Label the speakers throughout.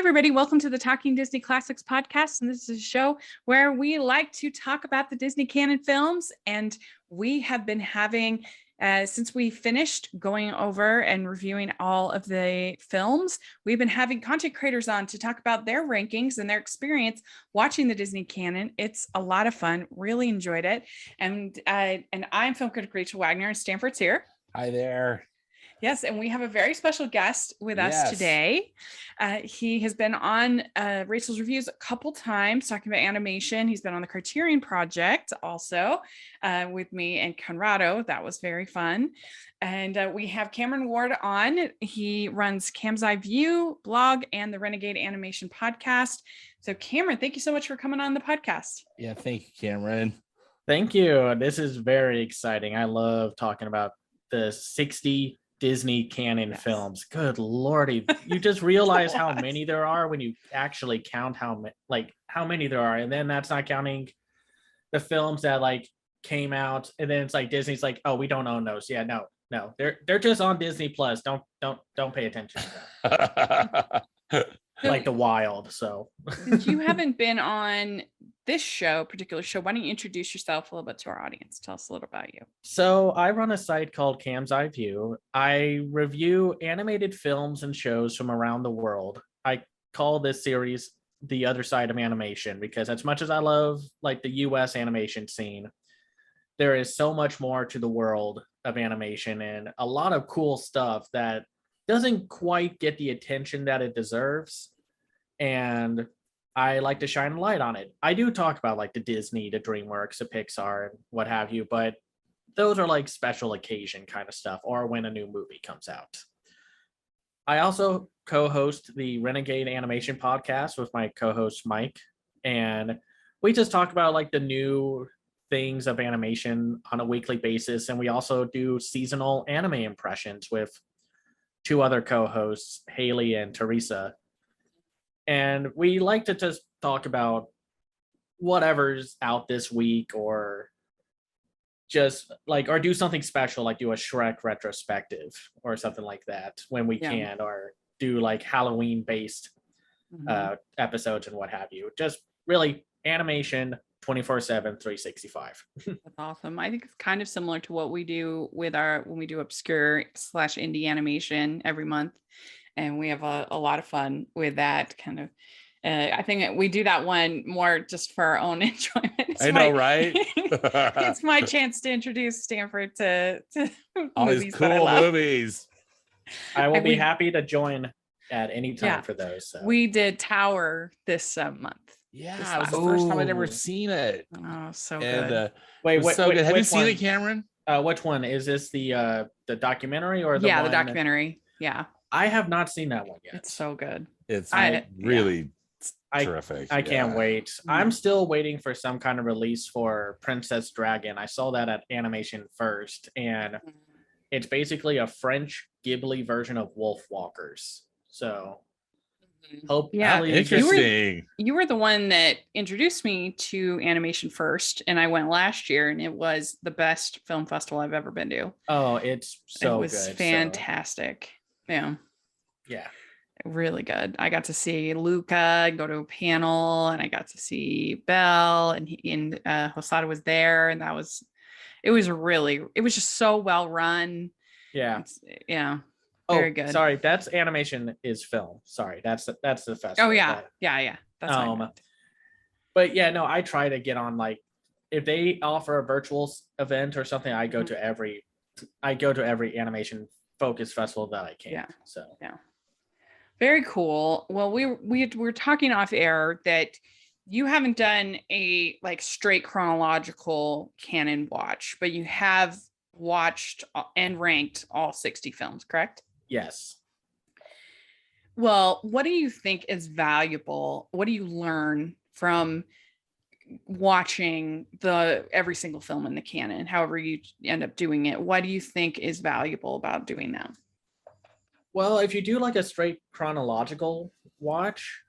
Speaker 1: everybody. Welcome to the Talking Disney Classics podcast. And this is a show where we like to talk about the Disney Canon films. And we have been having, since we finished going over and reviewing all of the films, we've been having content creators on to talk about their rankings and their experience watching the Disney Canon. It's a lot of fun. Really enjoyed it. And I'm film critic Rachel Wagner, and Stanford's here.
Speaker 2: Hi there.
Speaker 1: Yes, and we have a very special guest with us today. He has been on Rachel's Reviews a couple times talking about animation. He's been on the Criterion Project also with me and Conrado. That was very fun. And we have Cameron Ward on. He runs Cam's Eye View blog and the Renegade Animation podcast. So Cameron, thank you so much for coming on the podcast.
Speaker 2: Yeah, thank you, Cameron.
Speaker 3: Thank you. This is very exciting. I love talking about the 60 Disney Canon films. Good lordy. You just realize how many there are when you actually count how many there are. And then that's not counting the films that came out. And then it's like Disney's like, oh, we don't own those. Yeah, no. They're just on Disney Plus. Don't pay attention to that. Like The Wild. So
Speaker 1: since you haven't been on this particular show, why don't you introduce yourself a little bit to our audience? Tell us a little about you.
Speaker 3: So I run a site called Cam's Eye View. I review animated films and shows from around the world. I call this series The Other Side of Animation because as much as I love the US animation scene, there is so much more to the world of animation and a lot of cool stuff that doesn't quite get the attention that it deserves. And I like to shine a light on it. I do talk about the Disney, the DreamWorks, the Pixar, and what have you, but those are special occasion kind of stuff or when a new movie comes out. I also co-host the Renegade Animation podcast with my co-host Mike, and we just talk about the new things of animation on a weekly basis, and we also do seasonal anime impressions with two other co-hosts, Haley and Teresa. And we like to just talk about whatever's out this week or just or do something special, do a Shrek retrospective or something like that when we can, or do Halloween based episodes and what have you. Just really animation 24/7, 365.
Speaker 1: That's awesome. I think it's kind of similar to what we do with when we do obscure / indie animation every month. And we have a lot of fun with that kind of. I think we do that one more just for our own enjoyment.
Speaker 2: I know, right?
Speaker 1: It's my chance to introduce Stanford to
Speaker 2: all these cool movies.
Speaker 3: I will be happy to join at any time for those. So.
Speaker 1: We did Tower this month.
Speaker 2: Yeah, it was the first time I'd ever seen it.
Speaker 1: Oh, so good.
Speaker 3: Wait,
Speaker 2: so good. Have you seen it, Cameron?
Speaker 3: Which one? Is this the documentary or the one?
Speaker 1: The documentary. Yeah.
Speaker 3: I have not seen that one yet.
Speaker 1: It's so good.
Speaker 3: It's
Speaker 2: really terrific.
Speaker 3: I can't wait. I'm still waiting for some kind of release for Princess Dragon. I saw that at Animation First, and it's basically a French Ghibli version of Wolfwalkers. So, hope.
Speaker 1: Yeah,
Speaker 2: interesting.
Speaker 1: You were the one that introduced me to Animation First, and I went last year, and it was the best film festival I've ever been to.
Speaker 3: Oh, it's so good.
Speaker 1: It was fantastic. Yeah. Really good. I got to see Luca go to a panel, and I got to see Belle, and Hosada was there, and it was just so well run.
Speaker 3: Yeah.
Speaker 1: Very good.
Speaker 3: Sorry, that's animation is film. Sorry, that's the festival.
Speaker 1: Oh yeah. That's
Speaker 3: but yeah, no, I try to get on if they offer a virtual event or something, I go to every animation focused festival that I can.
Speaker 1: Yeah.
Speaker 3: So
Speaker 1: very cool. Well, we're talking off air that you haven't done a straight chronological canon watch, but you have watched and ranked all 60 films, correct?
Speaker 3: Yes.
Speaker 1: Well, what do you think is valuable? What do you learn from watching every single film in the canon, however you end up doing it? What do you think is valuable about doing that?
Speaker 3: Well, if you do a straight chronological watch,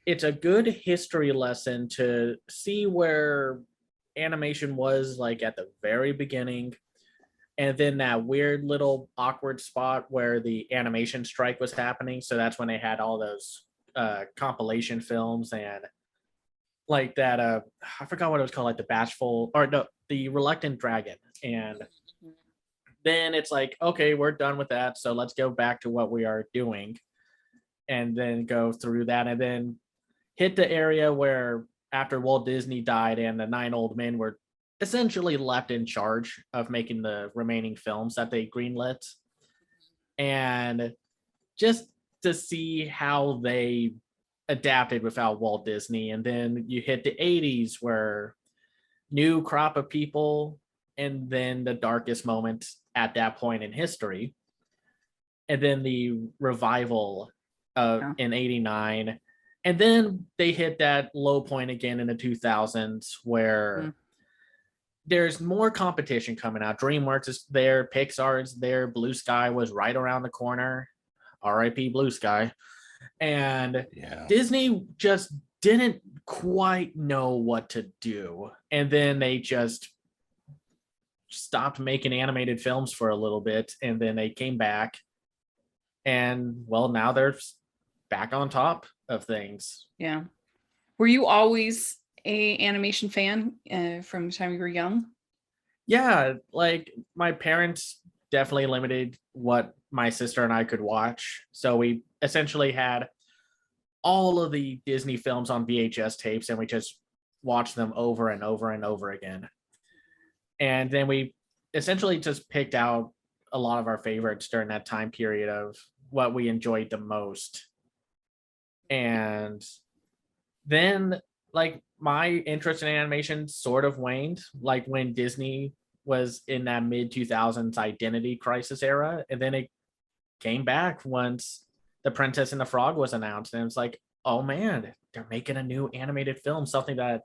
Speaker 3: it's a good history lesson to see where animation was at the very beginning, and then that weird little awkward spot where the animation strike was happening. So that's when they had all those compilation films and like that. I forgot what it was called, like the Bashful or no, the Reluctant Dragon. And then it's like, okay, we're done with that. So let's go back to what we are doing and then go through that and then hit the area where after Walt Disney died and the 9 old men were essentially left in charge of making the remaining films that they greenlit. And just to see how they adapted without Walt Disney. And then you hit the 80s where new crop of people and then the darkest moment at that point in history. And then the revival in 89. And then they hit that low point again in the 2000s where there's more competition coming out. DreamWorks is there, Pixar is there, Blue Sky was right around the corner. RIP Blue Sky. And Disney just didn't quite know what to do. And then they just stopped making animated films for a little bit. And then they came back. And well, now they're back on top of things.
Speaker 1: Yeah. Were you always a animation fan from the time you were young?
Speaker 3: Yeah, like my parents definitely limited what my sister and I could watch. So we essentially had all of the Disney films on VHS tapes and we just watched them over and over and over again. And then we essentially just picked out a lot of our favorites during that time period of what we enjoyed the most. And then like my interest in animation sort of waned, like when Disney was in that mid 2000s identity crisis era. And then it came back once The Princess and the Frog was announced. And it's like, oh man, they're making a new animated film, something that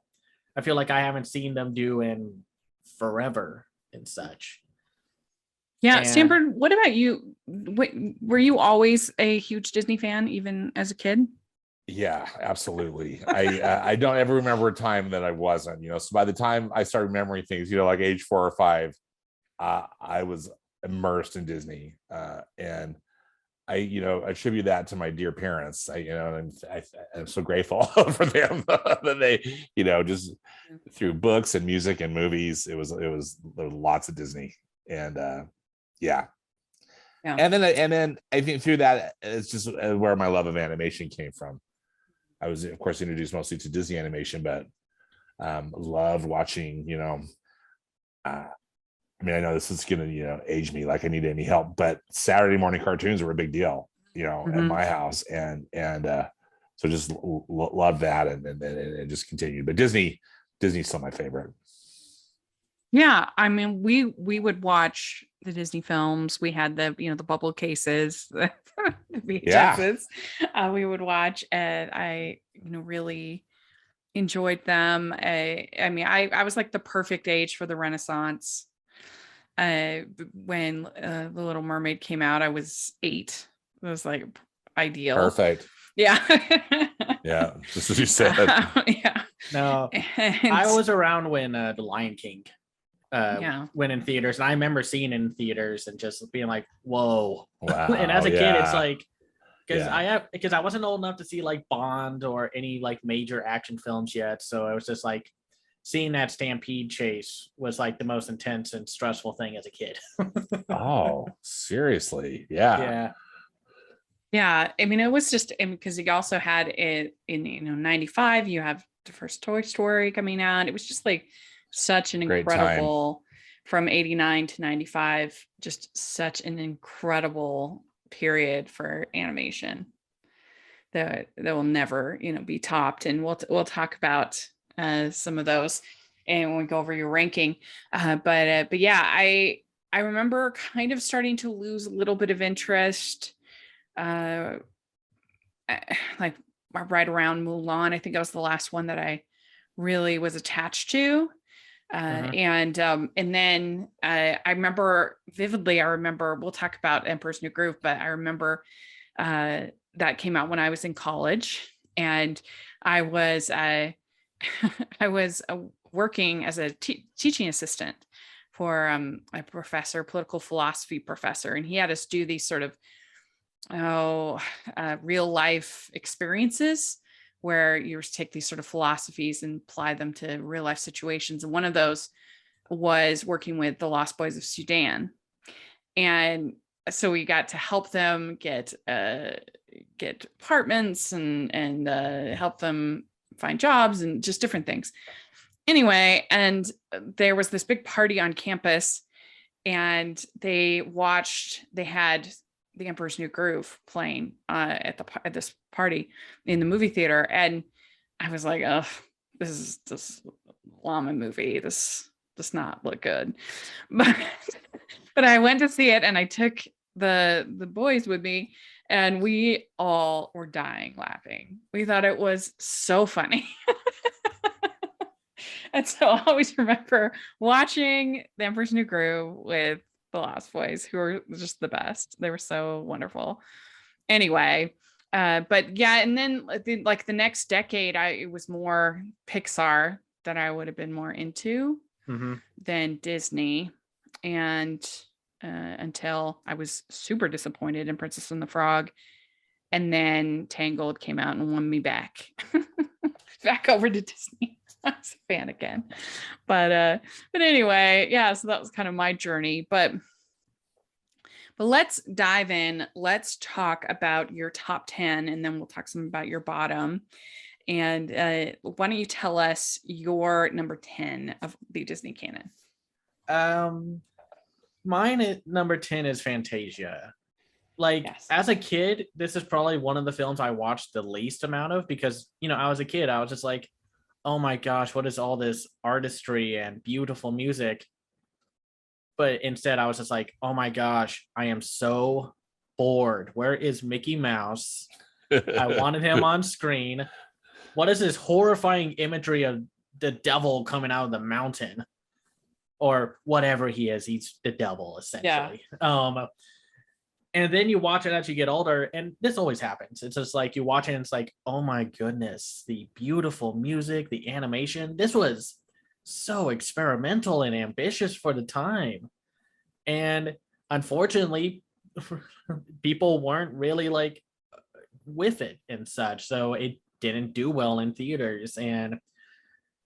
Speaker 3: I feel like I haven't seen them do in forever and such.
Speaker 1: Yeah, Stanford, what about you? Were you always a huge Disney fan, even as a kid?
Speaker 2: Yeah, absolutely. I don't ever remember a time that I wasn't, so by the time I started remembering things, like age 4 or 5, I was immersed in Disney. And I attribute that to my dear parents. And I'm so grateful for them that they, just through books and music and movies, there was lots of Disney. And yeah. And then I think through that, it's just where my love of animation came from. I was, of course, introduced mostly to Disney animation, but loved watching, I know this is going to, age me like I need any help, but Saturday morning cartoons were a big deal, at my house. And so just love that and just continued. But Disney's still my favorite.
Speaker 1: Yeah. We would watch the Disney films. We had the bubble cases, the VHSs. We would watch, and I really enjoyed them. I was like the perfect age for the Renaissance. When The Little Mermaid came out, I was 8. It was like ideal.
Speaker 2: Perfect.
Speaker 1: Yeah.
Speaker 2: Yeah. Just as you said.
Speaker 1: Yeah.
Speaker 3: No, I was around when The Lion King went in theaters, and I remember seeing it in theaters and just being like, whoa.
Speaker 2: Wow.
Speaker 3: And as a kid, it's like, because I wasn't old enough to see like Bond or any like major action films yet. So it was just like seeing that stampede chase was like the most intense and stressful thing as a kid.
Speaker 2: Oh, seriously. Yeah.
Speaker 1: It was just because you also had it in 95, you have the first Toy Story coming out. It was just like such an incredible, from 89 to 95, just such an incredible period for animation that will never be topped. And we'll talk about some of those and when we go over your ranking, but yeah, I remember kind of starting to lose a little bit of interest like right around Mulan. I think that was the last one that I really was attached to. And then I remember vividly, we'll talk about Emperor's New Groove, but I remember that came out when I was in college, and I was I was working as a teaching assistant for a political philosophy professor, and he had us do these sort of real life experiences where you take these sort of philosophies and apply them to real life situations. And one of those was working with the Lost Boys of Sudan. And so we got to help them get apartments and help them find jobs and just different things. Anyway, and there was this big party on campus, and they had The Emperor's New Groove playing at this party in the movie theater, and I was like, oh, this llama movie. This does not look good, but I went to see it, and I took the boys with me, and we all were dying laughing. We thought it was so funny. And so I always remember watching The Emperor's New Groove with the Lost Boys, who were just the best. They were so wonderful. Anyway, but yeah, and then like the next decade, it was more Pixar that I would have been more into than Disney. And until I was super disappointed in Princess and the Frog. And then Tangled came out and won me back over to Disney. I was a fan again. But anyway, yeah, so that was kind of my journey. But let's dive in. Let's talk about your top 10, and then we'll talk some about your bottom. And why don't you tell us your number 10 of the Disney canon?
Speaker 3: Mine at number 10 is Fantasia. Like, yes. As a kid, this is probably one of the films I watched the least amount of because, I was a kid. I was just like, oh my gosh, what is all this artistry and beautiful music? But instead I was just like, oh my gosh, I am so bored. Where is Mickey Mouse? I wanted him on screen. What is this horrifying imagery of the devil coming out of the mountain? Or whatever he is, he's the devil, essentially. Yeah. And then you watch it as you get older, and this always happens. It's just like you watch it and it's like, oh my goodness, the beautiful music, the animation. This was so experimental and ambitious for the time. And unfortunately, people weren't really like with it and such. So it didn't do well in theaters. And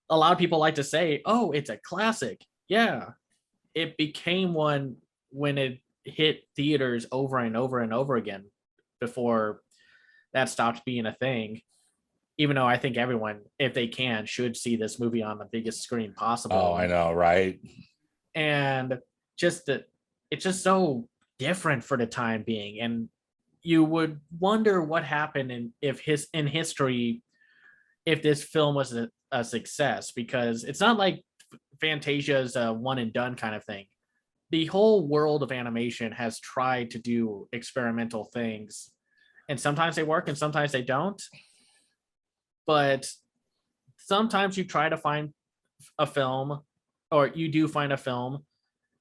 Speaker 3: a lot of people like to say, oh, it's a classic. Yeah, it became one when it hit theaters over and over and over again before that stopped being a thing. Even though I think everyone, if they can, should see this movie on the biggest screen possible.
Speaker 2: Oh, I know, right?
Speaker 3: And just that it's just so different for the time being. And you would wonder what happened in history if this film was a success, because it's not like Fantasia is a one and done kind of thing. The whole world of animation has tried to do experimental things, and sometimes they work and sometimes they don't. But sometimes you try to find a film, or you do find a film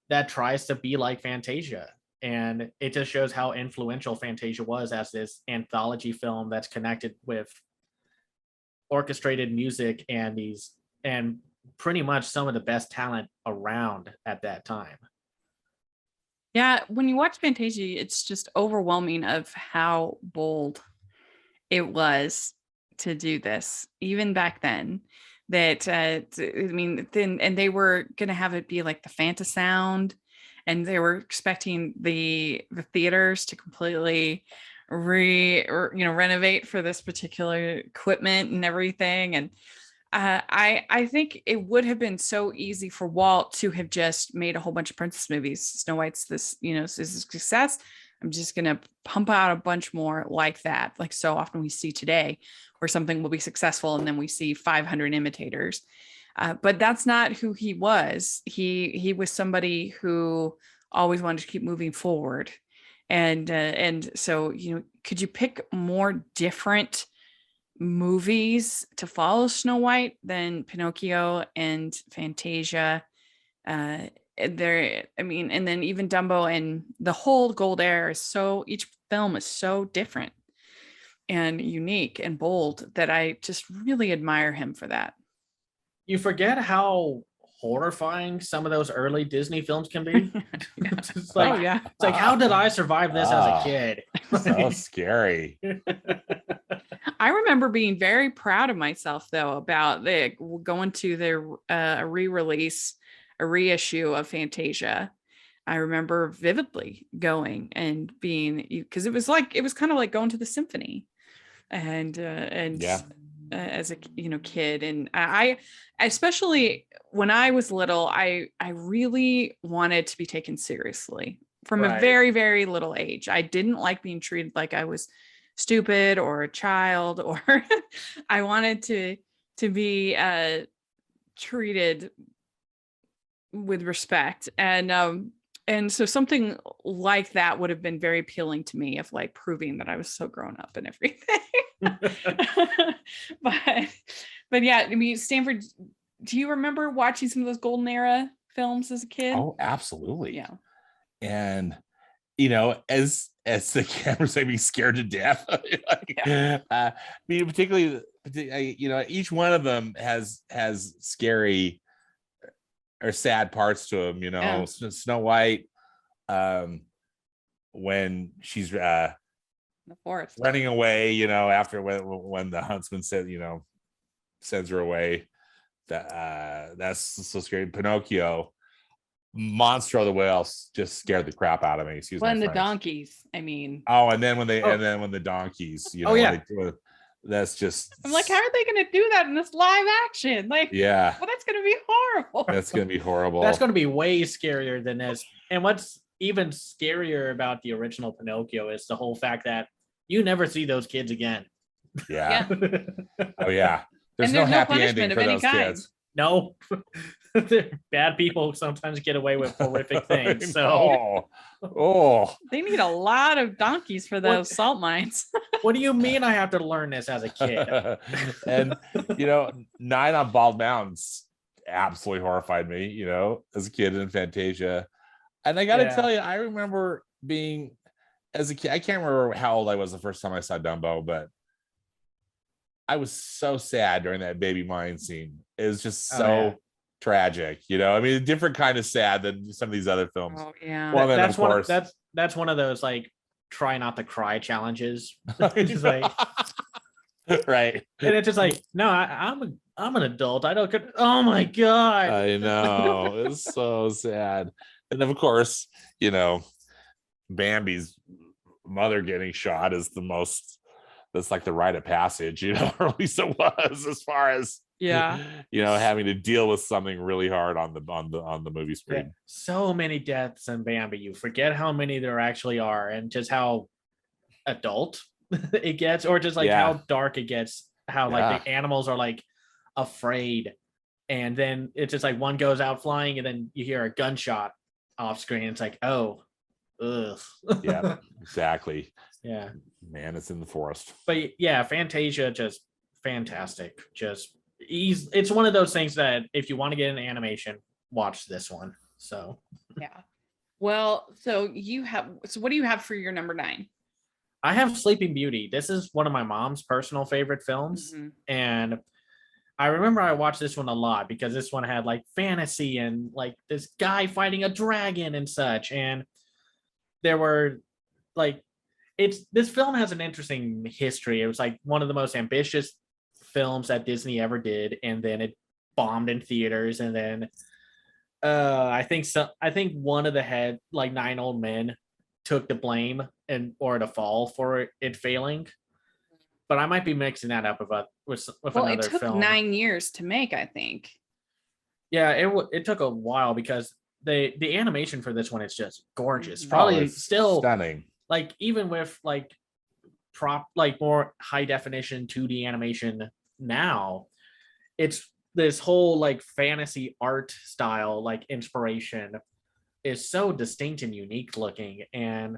Speaker 3: that tries to be like Fantasia. And it just shows how influential Fantasia was as this anthology film that's connected with orchestrated music and pretty much some of the best talent around at that time.
Speaker 1: Yeah, when you watch Fantasia, it's just overwhelming of how bold it was to do this, even back then. That and they were gonna have it be like the Fantasound, and they were expecting the theaters to completely renovate for this particular equipment and everything. And I think it would have been so easy for Walt to have just made a whole bunch of princess movies. Snow White's this is a success. I'm just going to pump out a bunch more like that. Like so often we see today where something will be successful and then we see 500 imitators. But that's not who he was. He was somebody who always wanted to keep moving forward. And so, could you pick more different movies to follow Snow White than Pinocchio and Fantasia? And then even Dumbo and the whole Gold Era each film is so different and unique and bold that I just really admire him for that.
Speaker 3: You forget how horrifying some of those early Disney films can be. It's like, how did I survive this as a kid?
Speaker 2: So scary.
Speaker 1: I remember being very proud of myself though about going to the re-release, a reissue of Fantasia. I remember vividly going and being, because it was kind of like going to the symphony, and
Speaker 2: Yeah.
Speaker 1: as a kid, and I especially when I was little, I really wanted to be taken seriously from a
Speaker 3: Right.
Speaker 1: very, very little age. I didn't like being treated like I was stupid or a child, or I wanted to be treated with respect, and so something like that would have been very appealing to me, of like proving that I was so grown up and everything. but yeah, I mean, Stanford, do you remember watching some of those golden era films as a kid?
Speaker 2: Oh, absolutely.
Speaker 1: Yeah.
Speaker 2: And as the cameras made me scared to death. I mean, particularly, each one of them has scary or sad parts to them.
Speaker 1: Yeah.
Speaker 2: Snow White, when she's
Speaker 1: The forest.
Speaker 2: running away, after when the huntsman sends her away. That's so scary. Pinocchio, Monster of the Whales just scared the crap out of me.
Speaker 1: When the donkeys, I mean.
Speaker 2: Oh, and then when the donkeys,
Speaker 3: Oh, yeah.
Speaker 2: that's just.
Speaker 1: I'm like, how are they going to do that in this live action? Like,
Speaker 2: yeah,
Speaker 1: well, that's going to be horrible.
Speaker 2: that's going to be horrible.
Speaker 3: That's going to be way scarier than this. And what's even scarier about the original Pinocchio is the whole fact that you never see those kids again.
Speaker 2: Yeah. Oh yeah.
Speaker 1: And
Speaker 2: no
Speaker 1: there's no
Speaker 2: happy
Speaker 1: punishment
Speaker 2: ending
Speaker 1: of
Speaker 2: for
Speaker 1: any
Speaker 2: those
Speaker 1: kind.
Speaker 2: kids.
Speaker 3: No. Bad people sometimes get away with horrific things. So
Speaker 2: Oh.
Speaker 1: They need a lot of donkeys for those salt mines.
Speaker 3: What do you mean I have to learn this as a kid?
Speaker 2: And Nine on Bald Mountains absolutely horrified me, as a kid in Fantasia. And I gotta tell you, I remember being, as a kid, I can't remember how old I was the first time I saw Dumbo, but I was so sad during that baby mine scene. It was just so tragic, I mean, a different kind of sad than some of these other films.
Speaker 1: Oh yeah.
Speaker 2: Well, then,
Speaker 3: that's
Speaker 2: of course,
Speaker 3: that's one of those like try not to cry challenges. It's like,
Speaker 2: right.
Speaker 3: And it's just like, no, I'm an adult. I don't. Oh my god.
Speaker 2: I know, it's so sad. And of course, Bambi's mother getting shot is that's like the rite of passage, or at least it was, as far as having to deal with something really hard on the movie screen.
Speaker 3: Yeah. So many deaths in Bambi, you forget how many there actually are, and just how adult it gets, or just like how dark it gets, how like the animals are like afraid, and then it's just like one goes out flying and then you hear a gunshot off screen. It's like, oh, ugh.
Speaker 2: Yeah, exactly.
Speaker 3: Yeah,
Speaker 2: man, it's in the forest.
Speaker 3: But yeah, Fantasia, just fantastic. It's one of those things that if you want to get an animation, watch this one. So
Speaker 1: yeah. Well, so what do you have for your number 9?
Speaker 3: I have Sleeping Beauty. This is one of my mom's personal favorite films.
Speaker 1: Mm-hmm.
Speaker 3: And I remember I watched this one a lot because this one had like fantasy and like this guy fighting a dragon and such. And there were like, this film has an interesting history. It was like one of the most ambitious films that Disney ever did. And then it bombed in theaters. And then I think one of the 9 old men took the blame or the fall for it failing, but I might be mixing that up with another
Speaker 1: it took
Speaker 3: film.
Speaker 1: 9 years to make, I think.
Speaker 3: Yeah, it took a while because the animation for this one is just gorgeous.
Speaker 1: Mm-hmm.
Speaker 3: Probably still
Speaker 2: stunning.
Speaker 3: Like even with like more high definition 2D animation now, it's this whole like fantasy art style like inspiration is so distinct and unique looking. And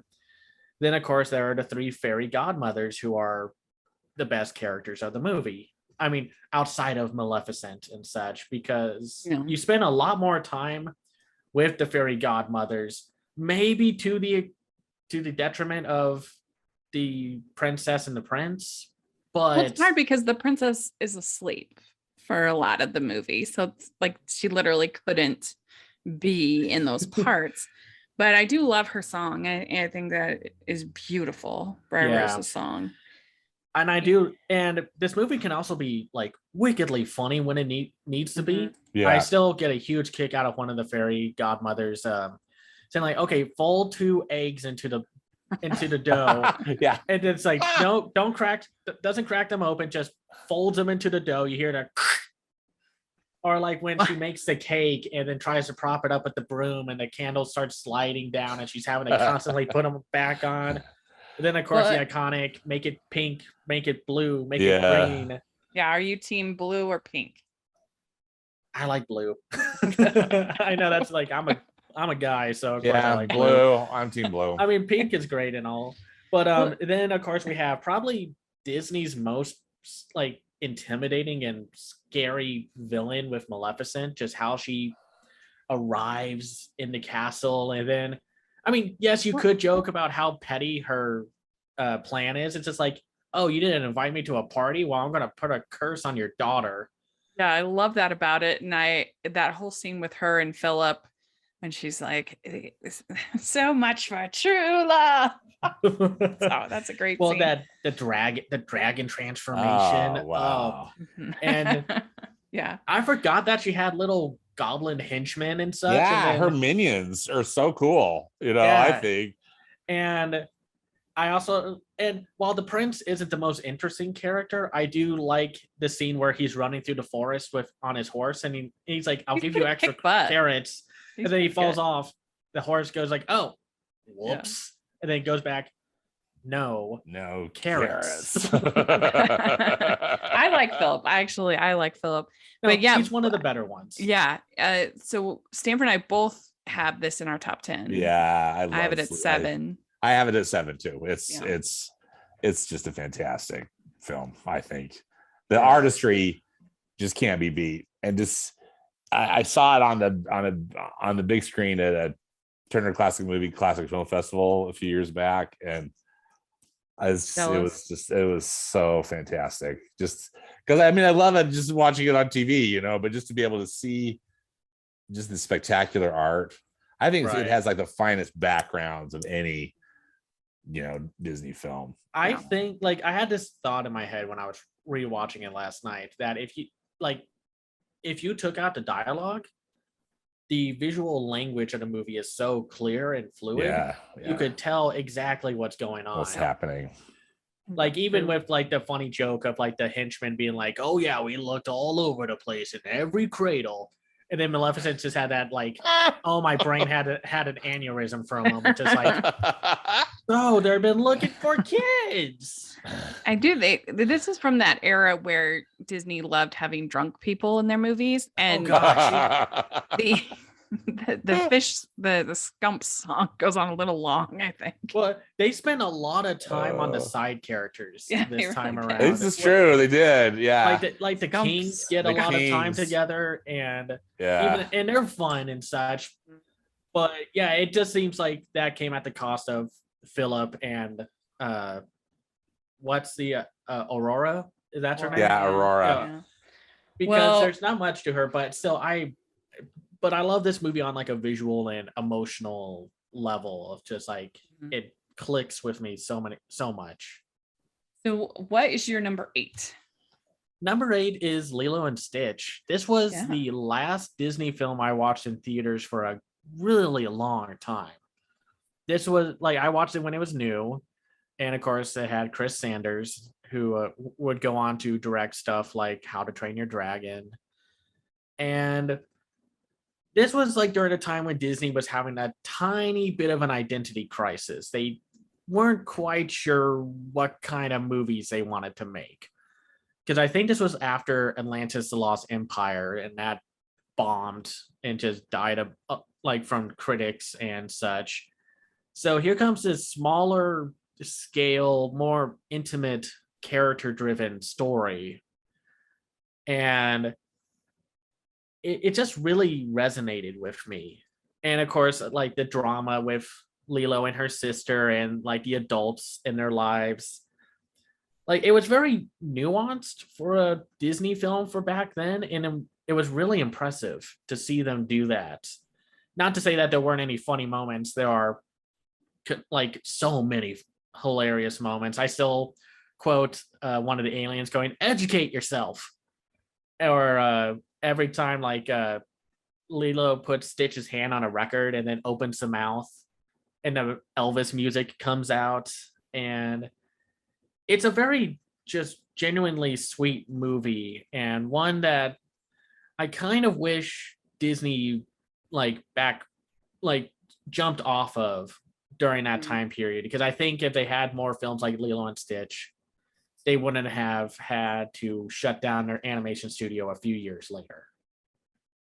Speaker 3: then of course there are the 3 fairy godmothers who are the best characters of the movie. I mean, outside of Maleficent and such, because you spend a lot more time with the fairy godmothers, maybe to the detriment of the princess and the prince. But
Speaker 1: it's hard because the princess is asleep for a lot of the movie, so it's like she literally couldn't be in those parts. But I do love her song. I think that is beautiful. Briar
Speaker 3: Yeah.
Speaker 1: Rose's song.
Speaker 3: And I do, and this movie can also be like wickedly funny when it needs to be.
Speaker 2: Yeah.
Speaker 3: I still get a huge kick out of one of the fairy godmothers saying like, "Okay, fold 2 eggs into the dough."
Speaker 2: Yeah.
Speaker 3: And it's like, no, doesn't crack them open, just folds them into the dough. You hear that. Or like when she makes the cake and then tries to prop it up with the broom and the candles start sliding down and she's having to constantly put them back on. And then of course the iconic, make it pink, make it blue, make it green.
Speaker 1: Yeah, are you team blue or pink?
Speaker 3: I like blue. I know that's like I'm a guy, so of course I like
Speaker 2: blue. I'm team blue.
Speaker 3: I mean, pink is great and all, but then of course we have probably Disney's most like intimidating and scary villain with Maleficent, just how she arrives in the castle. And then, I mean, yes, you could joke about how petty her plan is. It's just like, oh, you didn't invite me to a party? Well, I'm going to put a curse on your daughter.
Speaker 1: Yeah, I love that about it. And that whole scene with her and Philip, when she's like, so much for true love. Oh, that's a great scene.
Speaker 3: Well, the dragon transformation.
Speaker 2: Oh, wow.
Speaker 3: And
Speaker 1: yeah,
Speaker 3: I forgot that she had little goblin henchmen and such.
Speaker 2: Yeah,
Speaker 3: and then,
Speaker 2: her minions are so cool, I think.
Speaker 3: And I also, and while the prince isn't the most interesting character, I do like the scene where he's running through the forest on his horse, and he's like, I'll give you extra carrots. And then he falls off. The horse goes like, oh, whoops. Yeah. And then it goes back. No carrots.
Speaker 1: I like Philip. I like Philip. No, but yeah,
Speaker 3: he's one of the better ones.
Speaker 1: Yeah. So Stanford and I both have this in our top 10.
Speaker 2: Yeah,
Speaker 1: I have it at 7.
Speaker 2: I have it at 7 too. It's just a fantastic film. I think the artistry just can't be beat. And just I saw it on the big screen at a Turner Classic Film Festival a few years back, and it was so fantastic. Just because I love it just watching it on TV, but just to be able to see just the spectacular art. I think it has like the finest backgrounds of any Disney film.
Speaker 3: I think like I had this thought in my head when I was rewatching it last night that if you took out the dialogue, the visual language of the movie is so clear and fluid. Yeah. You could tell exactly what's going on.
Speaker 2: What's happening.
Speaker 3: Like even with like the funny joke of like the henchman being like, oh yeah, we looked all over the place in every cradle. And then Maleficent just had that like, oh, my brain had an aneurysm for a moment. Just like, oh, they've been looking for kids.
Speaker 1: I do. This is from that era where Disney loved having drunk people in their movies. And the fish, the Scump song goes on a little long, I think.
Speaker 3: Well, they spent a lot of time on the side characters this time around.
Speaker 2: This is true. They did. Yeah.
Speaker 3: Like the Kings get a lot of time together, and and they're fun and such. But yeah, it just seems like that came at the cost of Philip and what's the Aurora? Is that her name?
Speaker 2: Yeah, Aurora.
Speaker 3: Yeah. Because there's not much to her, but still But I love this movie on like a visual and emotional level of just like it clicks with me so much.
Speaker 1: So what is your number 8?
Speaker 3: Number 8 is Lilo and Stitch. This was the last Disney film I watched in theaters for a really long time. This was like I watched it when it was new, and of course it had Chris Sanders, who would go on to direct stuff like How to Train Your Dragon. And this was like during a time when Disney was having a tiny bit of an identity crisis. They weren't quite sure what kind of movies they wanted to make. Because I think this was after Atlantis: The Lost Empire, and that bombed and just died like from critics and such. So here comes this smaller scale, more intimate, character-driven story. And it just really resonated with me. And of course, like the drama with Lilo and her sister and like the adults in their lives. Like it was very nuanced for a Disney film for back then. And it was really impressive to see them do that. not to say that there weren't any funny moments. There are like so many hilarious moments. I still quote one of the aliens going, "Educate yourself," or every time like Lilo puts Stitch's hand on a record and then opens the mouth and the Elvis music comes out, and it's a very just genuinely sweet movie, and one that I kind of wish Disney like jumped off of during that time period, because I think if they had more films like Lilo and Stitch, they wouldn't have had to shut down their animation studio a few years later.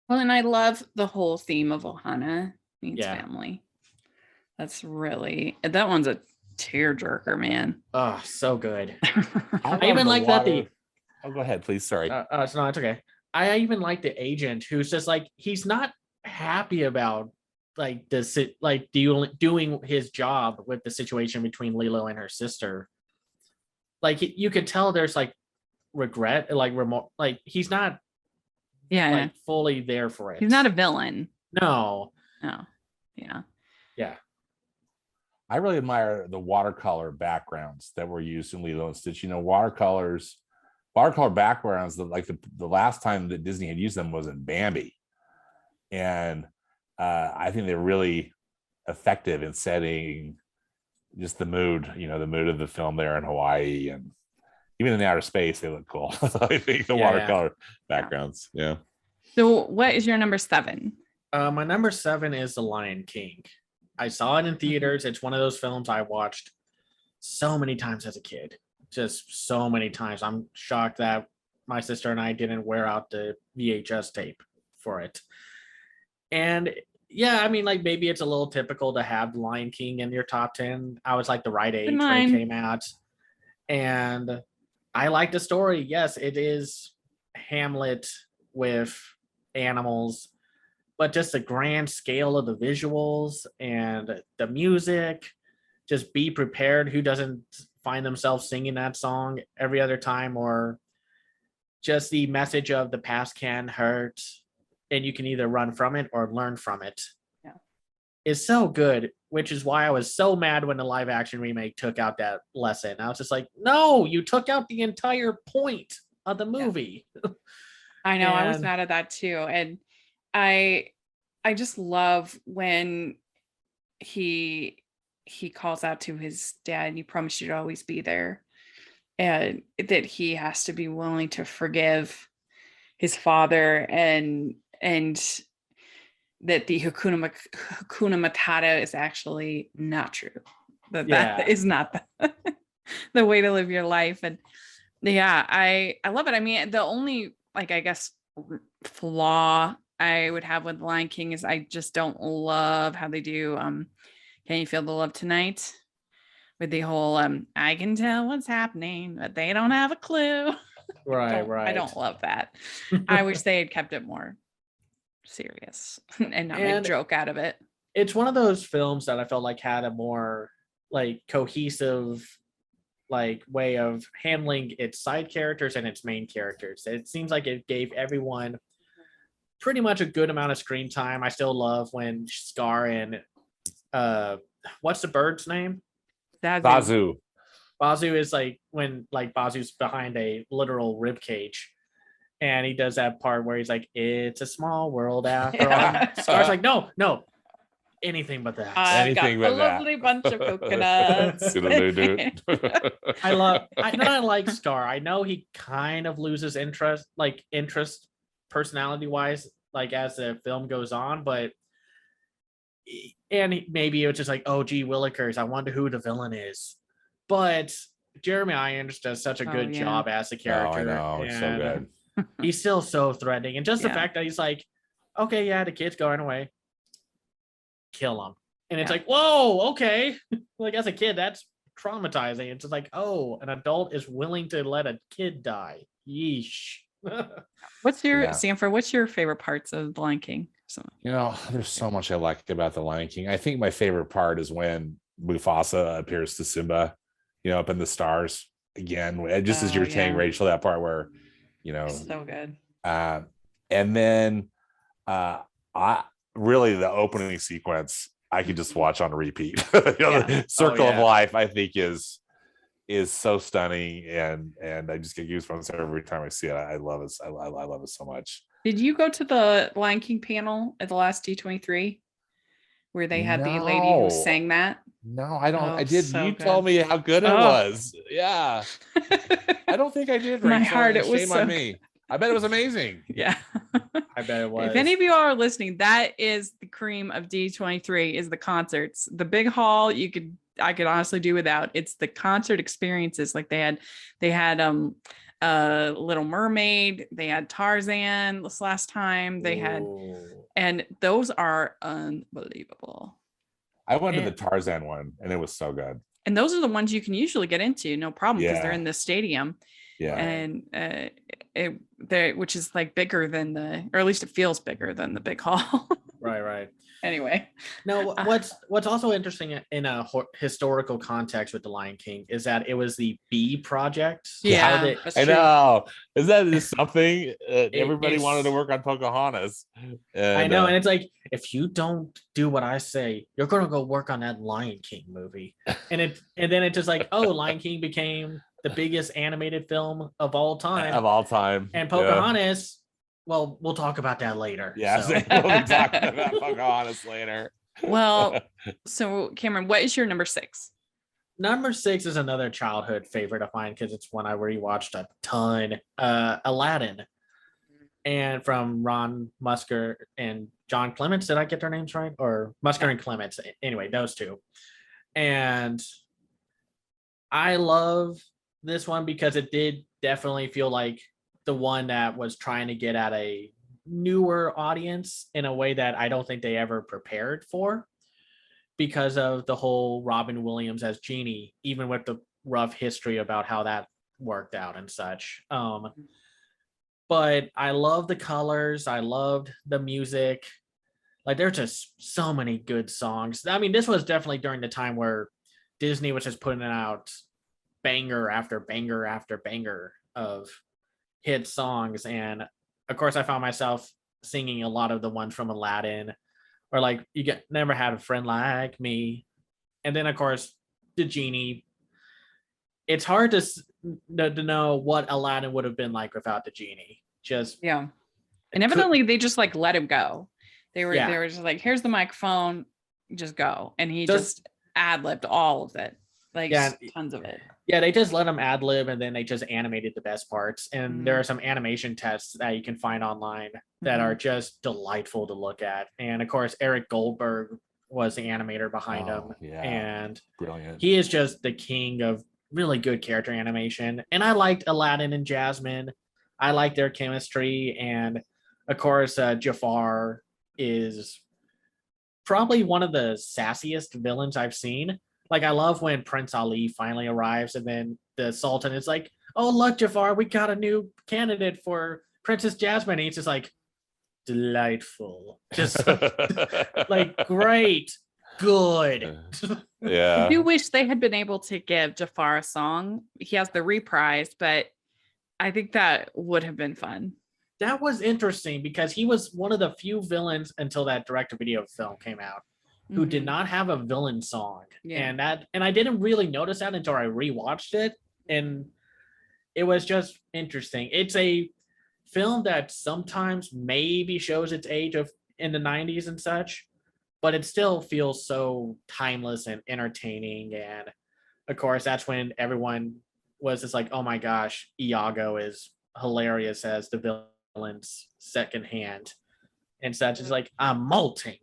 Speaker 1: Well, and I love the whole theme of Ohana means family. That's really, that one's a tearjerker, man.
Speaker 3: Oh, so good.
Speaker 2: I
Speaker 3: even like that
Speaker 2: Oh, go ahead, please. Sorry.
Speaker 3: No, it's okay. I even like the agent who's just like, he's not happy about like doing his job with the situation between Lilo and her sister. Like you could tell there's like regret, like remote, like he's not like fully there for it.
Speaker 1: He's not a villain.
Speaker 3: No.
Speaker 1: Yeah.
Speaker 2: I really admire the watercolor backgrounds that were used in Lilo and Stitch. You know, watercolor backgrounds, the last time that Disney had used them was in Bambi. And I think they're really effective in setting just the mood, the mood of the film there in Hawaii, and even in the outer space, they look cool. I think the watercolor backgrounds. Yeah.
Speaker 1: So what is your number 7?
Speaker 3: My number 7 is The Lion King. I saw it in theaters. It's one of those films I watched so many times as a kid, just so many times. I'm shocked that my sister and I didn't wear out the VHS tape for it. And yeah, I mean, like maybe it's a little typical to have The Lion King in your top 10. I was like the right age when it came out. And I like the story. Yes, it is Hamlet with animals, but just the grand scale of the visuals and the music, just be prepared. Who doesn't find themselves singing that song every other time? Or just the message of the past can hurt, and you can either run from it or learn from it.
Speaker 1: Yeah.
Speaker 3: Is so good, which is why I was so mad when the live action remake took out that lesson. I was just like, no, you took out the entire point of the movie. Yeah.
Speaker 1: I know, I was mad at that too. And I just love when he calls out to his dad, "You promised you'd always be there," and that he has to be willing to forgive his father, and that the Hakuna Matata is actually not true. That is not the way to live your life. And I love it. I mean, the only I guess flaw I would have with Lion King is I just don't love how they do Can You Feel the Love Tonight, with the whole I can tell what's happening, but they don't have a clue.
Speaker 3: Right.
Speaker 1: I don't love that. I wish they had kept it more serious and not make a joke out of it.
Speaker 3: It's one of those films that I felt like had a more cohesive way of handling its side characters and its main characters. It seems like it gave everyone pretty much a good amount of screen time. I still love when Scar and what's the bird's name?
Speaker 2: Bazoo.
Speaker 3: Bazoo is when Bazoo's behind a literal rib cage, and he does that part where he's like, "It's a small world after all." Scar's like, "No, anything but that."
Speaker 2: Anything
Speaker 1: got
Speaker 2: but
Speaker 1: a
Speaker 2: that.
Speaker 1: lovely bunch of coconuts.
Speaker 3: I like Scar. I know he kind of loses interest personality wise, as the film goes on, but maybe it was just oh gee willikers, I wonder who the villain is. But Jeremy Irons does such a good job as the character.
Speaker 2: I know, it's so good.
Speaker 3: He's still so threatening, and just the fact that he's like, okay, yeah, the kid's going away, kill him, and it's whoa, okay. As a kid, that's traumatizing. It's just oh, an adult is willing to let a kid die. Yeesh.
Speaker 1: What's your Sanford? What's your favorite parts of The Lion King?
Speaker 2: There's so much I like about The Lion King. I think my favorite part is when Mufasa appears to Simba, up in the stars again. Just as you're saying, Rachel, that part where,
Speaker 1: so good.
Speaker 2: And then really the opening sequence I could just watch on repeat. The Circle of Life, I think, is so stunning, and I just get goosebumps every time I see it. I love it. I love it so much.
Speaker 1: Did you go to the Lion King panel at the last D23 where they had the lady who sang that?
Speaker 2: No, I don't.
Speaker 1: Oh,
Speaker 2: I did.
Speaker 1: so
Speaker 2: You
Speaker 1: good.
Speaker 2: told me how good it was. Yeah. I don't think I did.
Speaker 1: My
Speaker 2: Rachel.
Speaker 1: heart, it was
Speaker 2: Shame
Speaker 1: so
Speaker 2: on me. I bet it was amazing.
Speaker 1: Yeah.
Speaker 3: I bet it was.
Speaker 1: If any of you are listening, that is the cream of D23 is the concerts. The big hall I could honestly do without. It's the concert experiences. Like they had Little Mermaid, they had Tarzan this last time. They had, and those are unbelievable.
Speaker 2: I went to the Tarzan one and it was so good.
Speaker 1: And those are the ones you can usually get into, no problem, because they're in the stadium.
Speaker 2: Yeah.
Speaker 1: And which is like bigger than or at least it feels bigger than the big hall.
Speaker 3: Right.
Speaker 1: Anyway.
Speaker 3: No, what's also interesting in a historical context with the Lion King is that it was the B project.
Speaker 1: Yeah,
Speaker 2: I know. Is that something? Everybody wanted to work on Pocahontas.
Speaker 3: I know, and it's like, if you don't do what I say, you're gonna go work on that Lion King movie, and then it's just like, oh, Lion King became the biggest animated film of all time. And Pocahontas, well, we'll talk about that later.
Speaker 2: Yeah,
Speaker 3: so.
Speaker 2: We'll be talking about Pocahontas later.
Speaker 1: Well, so Cameron, what is your number 6?
Speaker 3: Number 6 is another childhood favorite of mine because it's one I rewatched a ton. Aladdin, and from Ron Musker and John Clements. Did I get their names right? Or Musker and Clements? Anyway, those two. And I love this one because it did definitely feel like the one that was trying to get at a newer audience in a way that I don't think they ever prepared for, because of the whole Robin Williams as Genie, even with the rough history about how that worked out and such. But I love the colors. I loved the music. Like, there's just so many good songs. I mean, this was definitely during the time where Disney was just putting out banger after banger after banger of hit songs. And of course, I found myself singing a lot of the ones from Aladdin, or like Never Had a Friend Like Me. And then, of course, the Genie. It's hard to know what Aladdin would have been like without the Genie.
Speaker 1: And evidently they just like let him go. They were just like, here's the microphone, just go. And he just ad-libbed all of it. Like tons of it.
Speaker 3: Yeah, they just let them ad lib, and then they just animated the best parts. And there are some animation tests that you can find online that are just delightful to look at. And of course, Eric Goldberg was the animator behind him.
Speaker 2: Yeah.
Speaker 3: And
Speaker 2: Brilliant.
Speaker 3: He is just the king of really good character animation. And I liked Aladdin and Jasmine. I like their chemistry. And of course, Jafar is probably one of the sassiest villains I've seen. Like, I love when Prince Ali finally arrives, and then the Sultan is like, oh, look, Jafar, we got a new candidate for Princess Jasmine. And he's just like, delightful. Just like, great, good.
Speaker 2: Yeah.
Speaker 1: I do wish they had been able to give Jafar a song. He has the reprise, but I think that would have been fun.
Speaker 3: That was interesting because he was one of the few villains until that direct-to-video film came out who did not have a villain song. And I didn't really notice that until I rewatched it. And it was just interesting. It's a film that sometimes maybe shows its age in the 90s and such, but it still feels so timeless and entertaining. And of course, that's when everyone was just like, oh my gosh, Iago is hilarious as the villain's second hand and such. It's like, I'm molting.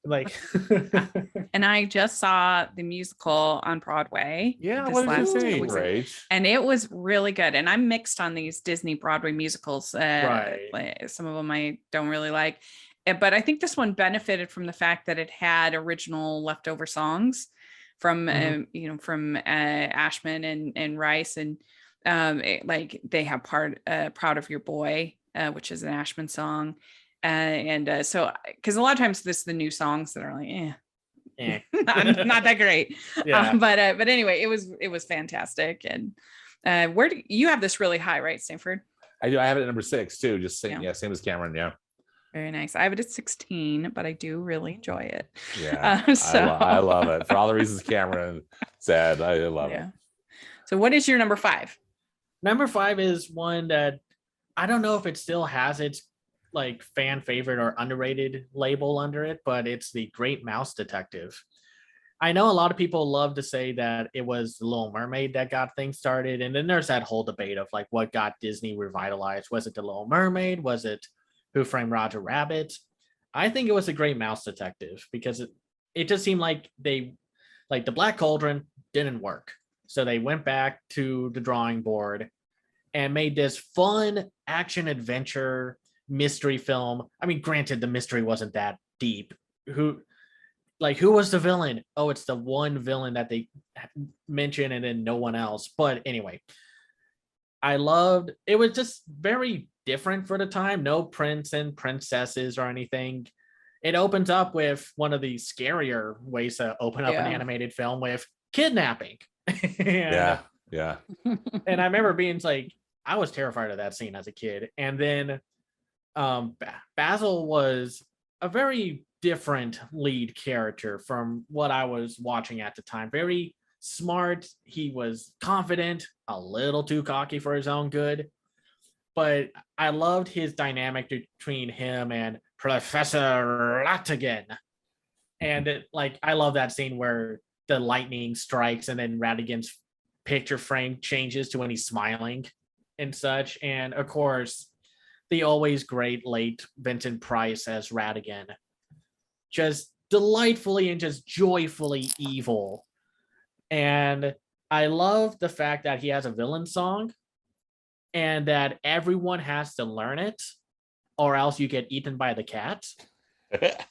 Speaker 3: Like,
Speaker 1: and I just saw the musical on Broadway.
Speaker 2: What did you think, Rach?
Speaker 1: And it was really good. And I'm mixed on these Disney Broadway musicals.
Speaker 3: Right.
Speaker 1: Some of them I don't really like, but I think this one benefited from the fact that it had original leftover songs from from Ashman and Rice, and like they have "Proud of Your Boy," which is an Ashman song. So because a lot of times this the new songs that are like not that great. But anyway, it was fantastic. And where do you have this really high, right, Stanford?
Speaker 2: I do. I have it at number 6 too, just same as Cameron.
Speaker 1: Very nice. I have it at 16, but I do really enjoy it.
Speaker 2: Yeah,
Speaker 1: So
Speaker 2: I love it for all the reasons Cameron said. I love it.
Speaker 1: So what is your number 5?
Speaker 3: Number 5 is one that I don't know if it still has its like fan favorite or underrated label under it, but it's The Great Mouse Detective. I know a lot of people love to say that it was The Little Mermaid that got things started. And then there's that whole debate of like what got Disney revitalized. Was it The Little Mermaid? Was it Who Framed Roger Rabbit? I think it was The Great Mouse Detective because it just seemed like the Black Cauldron didn't work. So they went back to the drawing board and made this fun action adventure mystery film. I mean, granted, the mystery wasn't that deep. Who was the villain? Oh, it's the one villain that they mention and then no one else. But anyway, I loved it. Was just very different for the time. No prince and princesses or anything. It opens up with one of the scarier ways to open up an animated film with kidnapping.
Speaker 2: Yeah.
Speaker 3: And I remember being like, I was terrified of that scene as a kid. And then Basil was a very different lead character from what I was watching at the time. Very smart. He was confident, a little too cocky for his own good. But I loved his dynamic between him and Professor Ratigan. And I love that scene where the lightning strikes and then Ratigan's picture frame changes to when he's smiling and such. And of course, the always great late Vincent Price as Ratigan. Just delightfully and just joyfully evil. And I love the fact that he has a villain song and that everyone has to learn it or else you get eaten by the cat.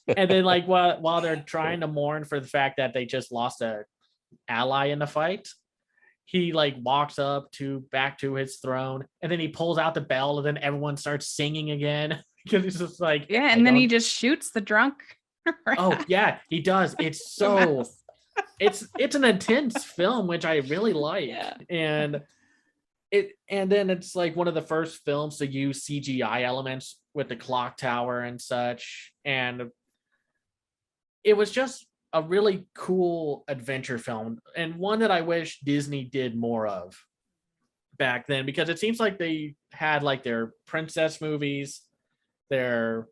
Speaker 3: And then while they're trying to mourn for the fact that they just lost a ally in the fight, he walks back to his throne and then he pulls out the bell and then everyone starts singing again because he's just
Speaker 1: and then he just shoots the drunk.
Speaker 3: Oh yeah, he does. It's so it's an intense film, which I really like.
Speaker 1: Yeah.
Speaker 3: And then it's one of the first films to use CGI elements with the clock tower and such. And it was just a really cool adventure film and one that I wish Disney did more of back then, because it seems like they had their princess movies, their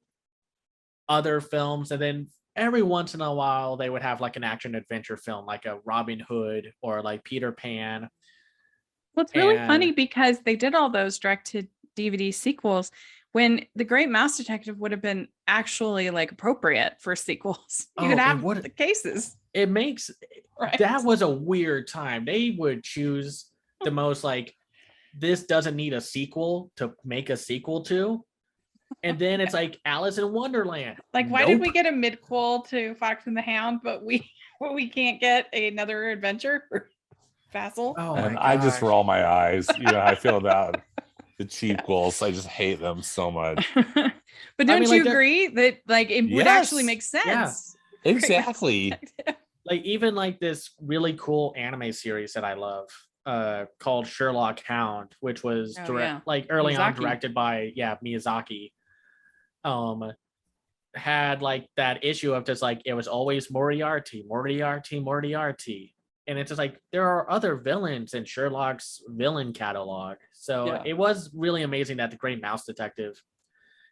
Speaker 3: other films, and then every once in a while they would have an action adventure film like a Robin Hood or Peter Pan.
Speaker 1: Well, it's really funny because they did all those direct to DVD sequels when The Great Mouse Detective would have been actually appropriate for sequels. You could have the cases.
Speaker 3: It makes right. That was a weird time. They would choose the most this doesn't need a sequel to make a sequel to. And then it's Alice in Wonderland.
Speaker 1: Why did we get a midquel to Fox and the Hound, but we can't get another adventure for Basil?
Speaker 3: Oh,
Speaker 2: and I just roll my eyes. I feel about the cheapquels. I just hate them so much.
Speaker 1: But don't you agree that it would actually make sense?
Speaker 3: Yeah.
Speaker 2: Exactly.
Speaker 3: Even this really cool anime series that I love called Sherlock Hound, which was early on directed by Miyazaki. Had that issue of just it was always Moriarty. And it's just there are other villains in Sherlock's villain catalog. So it was really amazing that The Great Mouse Detective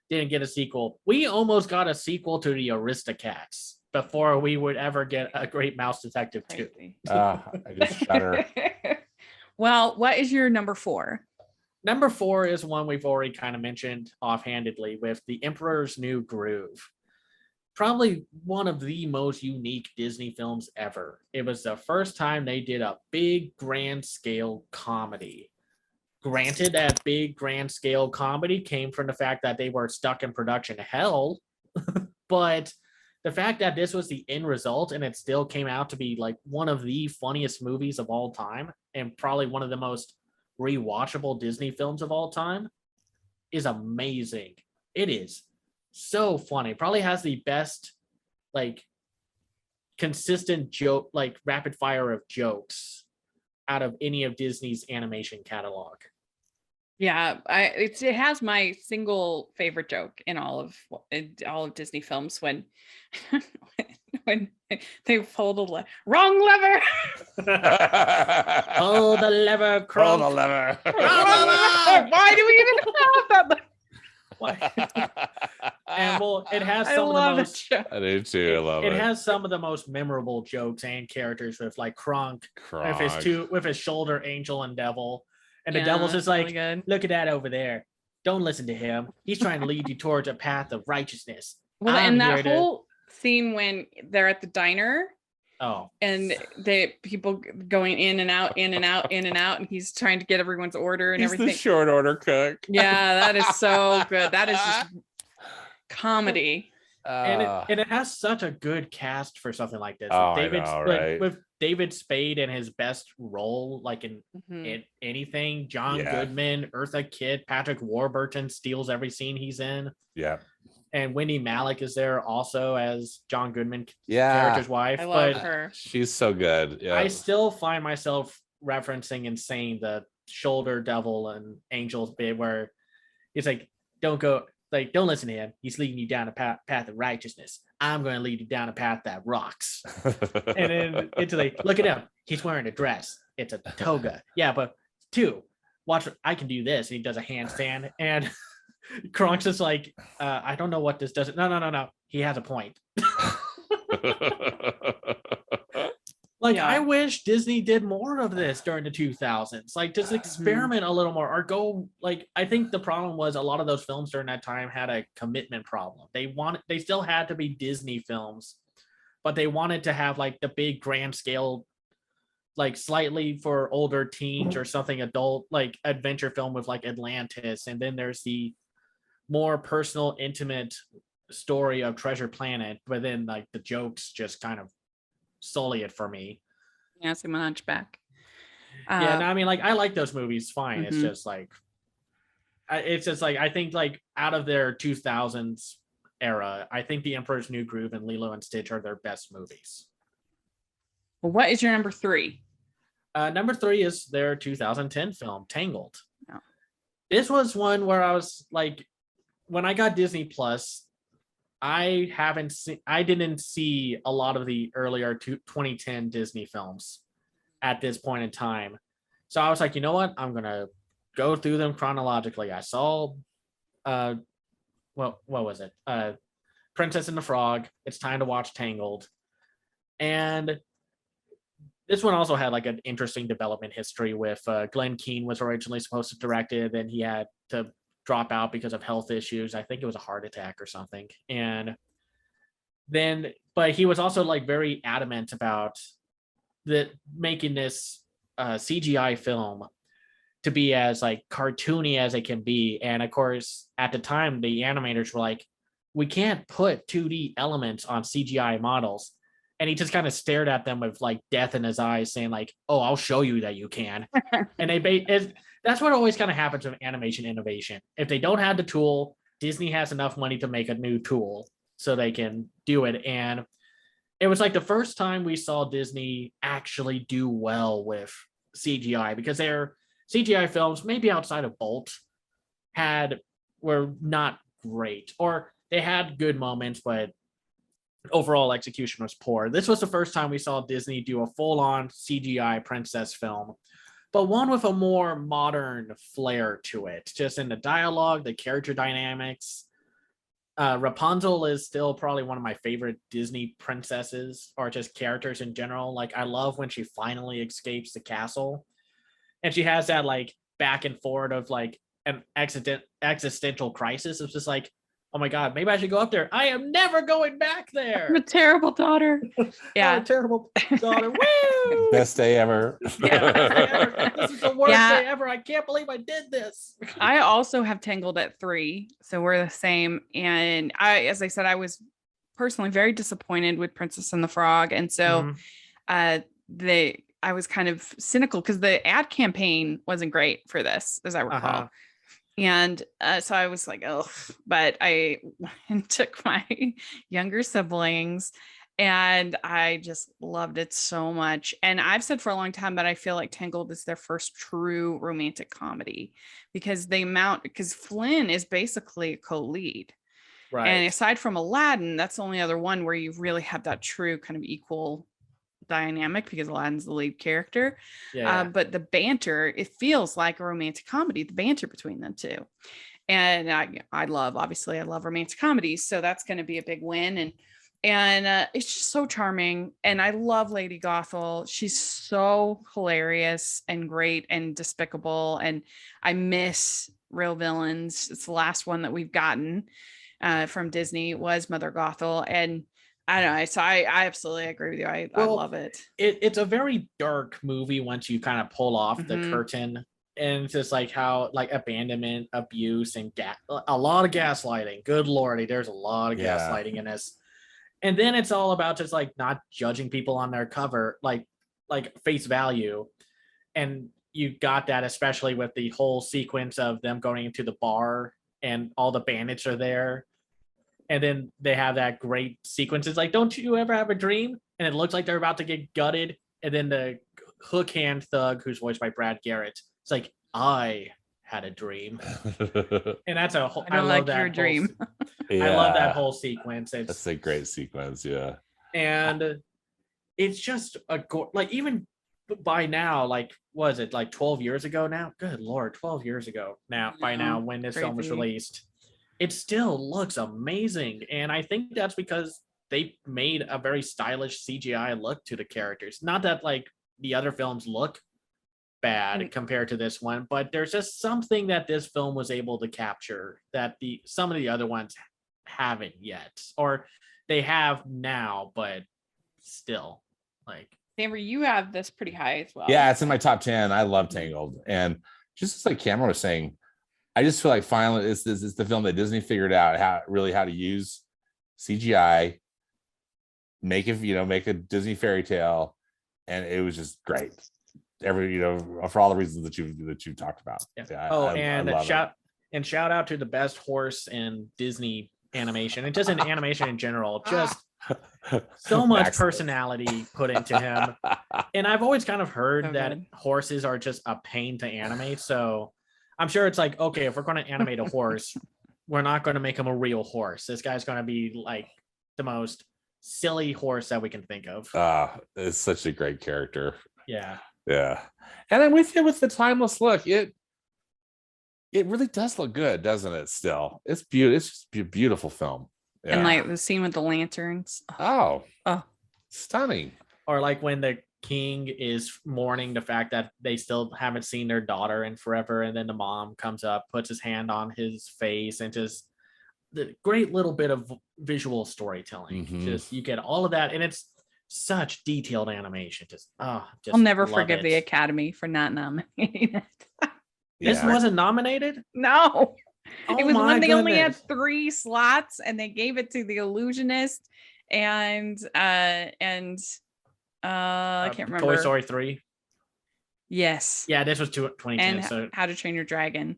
Speaker 3: didn't get a sequel. We almost got a sequel to the Aristocats before we would ever get a Great Mouse Detective 2.
Speaker 2: I just shudder.
Speaker 1: Well, what is your number 4?
Speaker 3: Number 4 is one we've already kind of mentioned offhandedly with The Emperor's New Groove. Probably one of the most unique Disney films ever. It was the first time they did a big grand scale comedy. Granted, that big grand scale comedy came from the fact that they were stuck in production hell, but the fact that this was the end result and it still came out to be one of the funniest movies of all time and probably one of the most rewatchable Disney films of all time is amazing. It is so funny. Probably has the best consistent joke, rapid fire of jokes out of any of Disney's animation catalog.
Speaker 1: Yeah, it has my single favorite joke in all of Disney films when when they pull the wrong lever.
Speaker 3: Pull the lever,
Speaker 2: Pull
Speaker 3: Crunk.
Speaker 2: the lever.
Speaker 1: Why do we even have that?
Speaker 3: Why? And well, it has
Speaker 1: I
Speaker 3: some of the
Speaker 1: love
Speaker 3: most.
Speaker 1: it.
Speaker 2: I do too. I love it.
Speaker 3: It has some of the most memorable jokes and characters with like Kronk
Speaker 2: Kronk.
Speaker 3: with his shoulder angel and devil. And the
Speaker 1: Yeah,
Speaker 3: devil's just like,
Speaker 1: really good.
Speaker 3: look at that over there. Don't listen to him. He's trying to lead you towards a path of righteousness.
Speaker 1: Well,
Speaker 3: I'm
Speaker 1: and
Speaker 3: here
Speaker 1: that
Speaker 3: to-
Speaker 1: whole scene when they're at the diner
Speaker 3: Oh,
Speaker 1: and people going in and out, in and out, in and out, and he's trying to get everyone's order and
Speaker 2: He's
Speaker 1: everything.
Speaker 2: the short order cook.
Speaker 1: Yeah, that is so good. That is just comedy.
Speaker 3: and it has such a good cast for something like this.
Speaker 2: Oh,
Speaker 3: With
Speaker 2: I know, right?
Speaker 3: with David Spade in his best role, like in
Speaker 1: Mhm.
Speaker 3: anything. John
Speaker 2: Yeah.
Speaker 3: Goodman, Eartha Kitt, Patrick Warburton steals every scene he's in.
Speaker 2: Yeah.
Speaker 3: And Wendy Malick is there also as John Goodman
Speaker 2: Yeah.
Speaker 3: character's wife.
Speaker 1: I love
Speaker 3: But
Speaker 1: her.
Speaker 2: She's so good. Yeah.
Speaker 3: I still find myself referencing and saying the shoulder devil and angels bit where it's like, don't listen to him. He's leading you down a path of righteousness. I'm going to lead you down a path that rocks. And then it's like, look at him. He's wearing a dress. It's a toga. Yeah, but watch, I can do this. And he does a handstand. And Kronk's just like, I don't know what this does. No. He has a point. Like,
Speaker 1: Yeah.
Speaker 3: I wish Disney did more of this during the 2000s. Like, just experiment a little more or go, like, I think the problem was a lot of those films during that time had a commitment problem. They still had to be Disney films, but they wanted to have like the big grand scale, like slightly for older teens or something adult, like adventure film with like Atlantis. And then there's the more personal, intimate story of Treasure Planet, but then like the jokes just kind of sully it for me.
Speaker 1: Yeah, same with Hunchback.
Speaker 3: Yeah, no, I mean, like, I like those movies fine. It's
Speaker 1: Mhm.
Speaker 3: just like, I think like out of their 2000s era, I think The Emperor's New Groove and Lilo and Stitch are their best movies.
Speaker 1: Well, what is your number 3?
Speaker 3: Number 3 is their 2010 film Tangled.
Speaker 1: Oh.
Speaker 3: This was one where I was like, when I got Disney Plus, I didn't see a lot of the earlier 2010 Disney films at this point in time. So I was like, you know what? I'm going to go through them chronologically. I saw, what was it? Princess and the Frog. It's time to watch Tangled. And this one also had like an interesting development history with Glenn Keane was originally supposed to direct it. Then he had to drop out because of health issues. I think it was a heart attack or something. And then, but he was also like very adamant about making this CGI film to be as like cartoony as it can be. And of course, at the time, the animators were like, we can't put 2D elements on CGI models. And he just kind of stared at them with like death in his eyes, saying like, oh, I'll show you that you can. And that's what always kind of happens with animation innovation. If they don't have the tool, Disney has enough money to make a new tool so they can do it. And it was like the first time we saw Disney actually do well with CGI, because their CGI films, maybe outside of Bolt, were not great, or they had good moments, but overall execution was poor. This was the first time we saw Disney do a full-on CGI princess film, but one with a more modern flair to it, just in the dialogue, the character dynamics. Rapunzel is still probably one of my favorite Disney princesses, or just characters in general. Like, I love when she finally escapes the castle, and she has that like back and forth of like an existential crisis. It's just like, oh my God, maybe I should go up there. I am never going back there.
Speaker 1: I'm a terrible daughter. Yeah.
Speaker 3: I'm a terrible daughter. Woo!
Speaker 2: Best day ever.
Speaker 1: Yeah.
Speaker 3: This is the worst
Speaker 1: Yeah.
Speaker 3: day ever. I can't believe I did this.
Speaker 1: I also have Tangled at 3, so we're the same. And as I said, I was personally very disappointed with Princess and the Frog, and so
Speaker 3: Mhm.
Speaker 1: I was kind of cynical because the ad campaign wasn't great for this, as I recall.
Speaker 3: Uh-huh.
Speaker 1: And so I was like, oh, but I took my younger siblings And I just loved it so much. And I've said for a long time that I feel like Tangled is their first true romantic comedy because because Flynn is basically a co-lead.
Speaker 3: Right.
Speaker 1: And aside from Aladdin, that's the only other one where you really have that true kind of equal dynamic because Aladdin's the lead character.
Speaker 3: Yeah.
Speaker 1: But the banter, it feels like a romantic comedy, the banter between them two. And I love romantic comedies. So that's going to be a big win. And it's just so charming. And I love Lady Gothel. She's so hilarious and great and despicable. And I miss real villains. It's the last one that we've gotten from Disney was Mother Gothel. And I don't know. So I absolutely agree with you. I love it.
Speaker 3: It's a very dark movie once you kind of pull off the curtain. And it's just like how like abandonment, abuse, and a lot of gaslighting. Good lordy, there's a lot of gaslighting in this. And then it's all about just like not judging people on their cover, like face value. And you got that especially with the whole sequence of them going into the bar and all the bandits are there. And then they have that great sequence. It's like, don't you ever have a dream? And it looks like they're about to get gutted. And then the hook hand thug, who's voiced by Brad Garrett, it's like, I had a dream. And that's I
Speaker 1: don't
Speaker 3: love
Speaker 1: like
Speaker 3: that
Speaker 1: your dream.
Speaker 3: I love that whole sequence.
Speaker 2: That's a great sequence, yeah.
Speaker 3: And it's just like even by now, like was it like 12 years ago now? Good Lord, 12 years ago now. By now, when this film was released, it still looks amazing. And I think that's because they made a very stylish CGI look to the characters. Not that like the other films look bad compared to this one, but there's just something that this film was able to capture that some of the other ones haven't yet, or they have now, but still like.
Speaker 1: Amber, you have this pretty high as well.
Speaker 2: Yeah, it's in my top 10. I love Tangled. And just like Cameron was saying, I just feel like finally it's the film that Disney figured out how to use CGI, make a Disney fairy tale, and it was just great. For all the reasons that you've talked about.
Speaker 3: Yeah. Shout out to the best horse in Disney animation, and just in animation in general. Just so much personality put into him. And I've always kind of heard that horses are just a pain to animate. So I'm sure it's like, okay, if we're going to animate a horse, we're not going to make him a real horse. This guy's going to be like the most silly horse that we can think of.
Speaker 2: It's such a great character.
Speaker 3: Yeah.
Speaker 2: Yeah. And I'm with you with the timeless look. It really does look good, doesn't it? Still, it's beautiful. It's just a beautiful film. Yeah.
Speaker 1: And like the scene with the lanterns.
Speaker 2: Oh, stunning.
Speaker 3: Or like when the king is mourning the fact that they still haven't seen their daughter in forever, and then the mom comes up, puts his hand on his face, and just the great little bit of visual storytelling. Just you get all of that, and it's such detailed animation. I'll
Speaker 1: never forgive the Academy for not nominating it.
Speaker 3: This wasn't nominated?
Speaker 1: No. It was when they only had 3 slots, and they gave it to the Illusionist and I can't remember.
Speaker 3: Toy Story 3.
Speaker 1: Yes.
Speaker 3: Yeah, this was 2010.
Speaker 1: And
Speaker 3: so
Speaker 1: How to Train Your Dragon.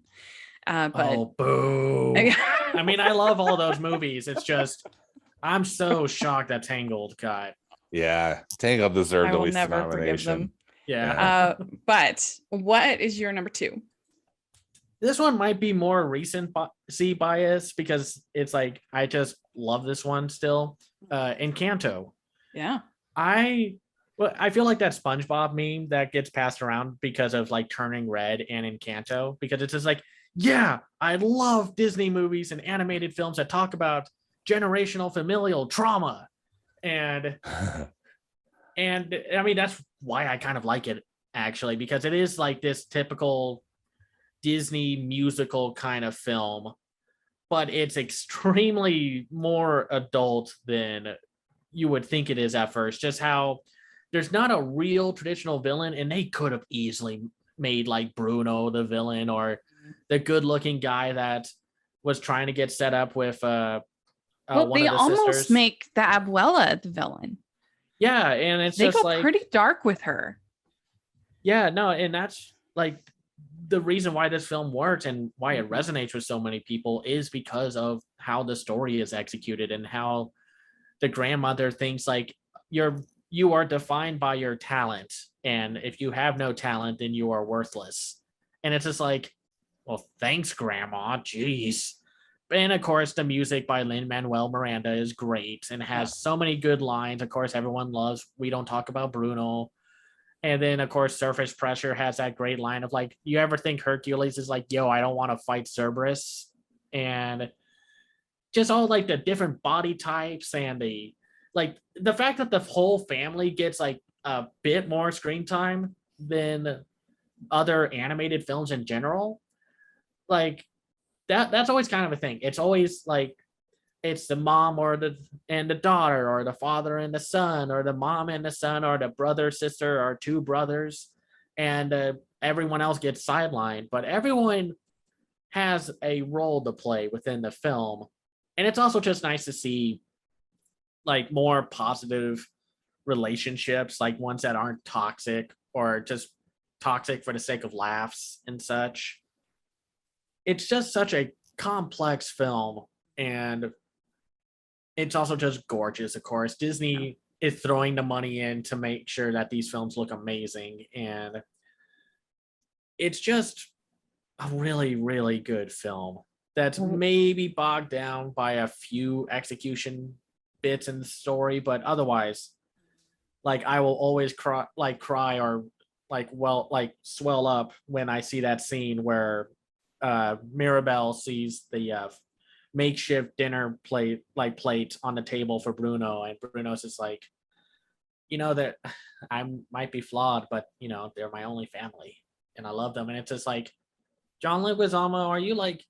Speaker 3: Boo. I mean, I love all those movies. It's just I'm so shocked that Tangled got.
Speaker 2: Yeah, Tangled deserved at least a nomination.
Speaker 3: Yeah.
Speaker 1: But what is your number 2?
Speaker 3: This one might be more recency bias because it's like I just love this one still. Encanto.
Speaker 1: Yeah.
Speaker 3: I feel like that SpongeBob meme that gets passed around because of like Turning Red and Encanto, because it's just like, yeah, I love Disney movies and animated films that talk about generational familial trauma. And I mean, that's why I kind of like it actually, because it is like this typical Disney musical kind of film, but it's extremely more adult than you would think it is at first. Just how there's not a real traditional villain, and they could have easily made like Bruno the villain, or the good-looking guy that was trying to get set up with one of the
Speaker 1: almost
Speaker 3: sisters.
Speaker 1: Make the Abuela the villain.
Speaker 3: Yeah, and it's
Speaker 1: they
Speaker 3: just
Speaker 1: go
Speaker 3: like
Speaker 1: pretty dark with her.
Speaker 3: Yeah, no, and that's like the reason why this film works and why it resonates with so many people is because of how the story is executed and how the grandmother thinks like you are defined by your talent, and if you have no talent, then you are worthless. And it's just like, well, thanks, Grandma. Jeez. And of course, the music by Lin-Manuel Miranda is great and has so many good lines. Of course, everyone loves "We Don't Talk About Bruno." And then, of course, Surface Pressure has that great line of like, you ever think Hercules is like, yo, I don't want to fight Cerberus? And just all like the different body types and the fact that the whole family gets like a bit more screen time than other animated films in general. Like that's always kind of a thing. It's always like it's the mom and the daughter, or the father and the son, or the mom and the son, or the brother, sister, or two brothers, and everyone else gets sidelined. But everyone has a role to play within the film, and it's also just nice to see like more positive relationships, like ones that aren't toxic or just toxic for the sake of laughs and such. It's just such a complex film, and it's also just gorgeous. Of course, Disney is throwing the money in to make sure that these films look amazing, and it's just a really, really good film that's maybe bogged down by a few execution bits in the story, but otherwise, like, I will always cry or swell up when I see that scene where Mirabelle sees the makeshift dinner plate on the table for Bruno, and Bruno's just like, that I might be flawed, but they're my only family and I love them. And it's just like, John Leguizamo, are you like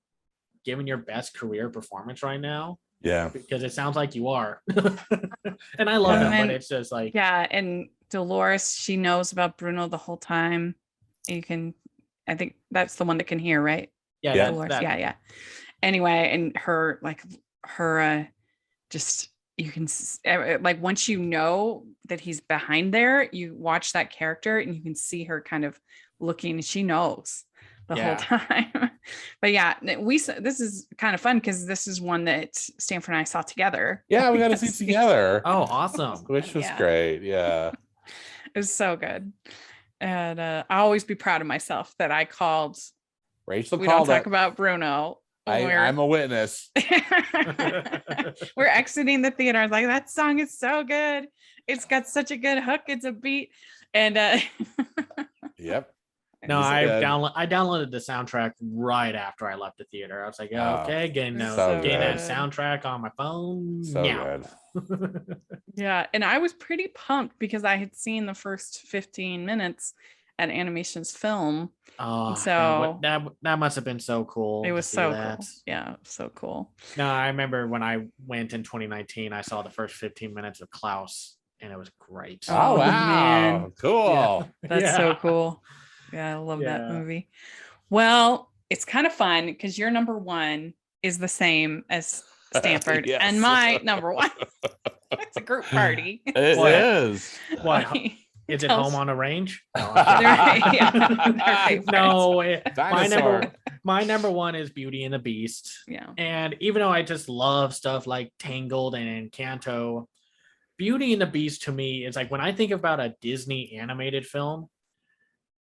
Speaker 3: giving your best career performance right now?
Speaker 2: Yeah,
Speaker 3: because it sounds like you are. And I love him, but it's just like,
Speaker 1: and Dolores, she knows about Bruno the whole time. I think that's the one that can hear, right?
Speaker 3: Yeah.
Speaker 1: Dolores. Yeah. Anyway, and her just, you can like, once you know that he's behind there, you watch that character and you can see her kind of looking, and she knows the whole time. But yeah, this is kind of fun because this is one that Stanford and I saw together.
Speaker 2: Yeah, we got to see it together.
Speaker 3: Oh, awesome.
Speaker 2: Which was great. Yeah.
Speaker 1: It was so good. And I always be proud of myself that I called.
Speaker 2: Rachel
Speaker 1: We
Speaker 2: called
Speaker 1: don't talk about Bruno.
Speaker 2: I'm a witness.
Speaker 1: We're exiting the theater. I was like, that song is so good. It's got such a good hook. It's a beat. And
Speaker 2: yep.
Speaker 3: No, I downloaded the soundtrack right after I left the theater. I was like, okay, getting that soundtrack on my phone.
Speaker 2: So good.
Speaker 1: Yeah, and I was pretty pumped because I had seen the first 15 minutes at Animation's Film.
Speaker 3: Oh, so that must have been so cool.
Speaker 1: It was so cool. Yeah, so cool.
Speaker 3: No, I remember when I went in 2019, I saw the first 15 minutes of Klaus, and it was great.
Speaker 2: Oh wow, man. Cool.
Speaker 1: Yeah. That's so cool. Yeah, I love that movie. Well, it's kind of fun because your number one is the same as Stanford and my number one. It's a group party.
Speaker 2: It is.
Speaker 3: What? Is it Home on a Range? No, my number one is Beauty and the Beast.
Speaker 1: Yeah.
Speaker 3: And even though I just love stuff like Tangled and Encanto, Beauty and the Beast to me is like, when I think about a Disney animated film,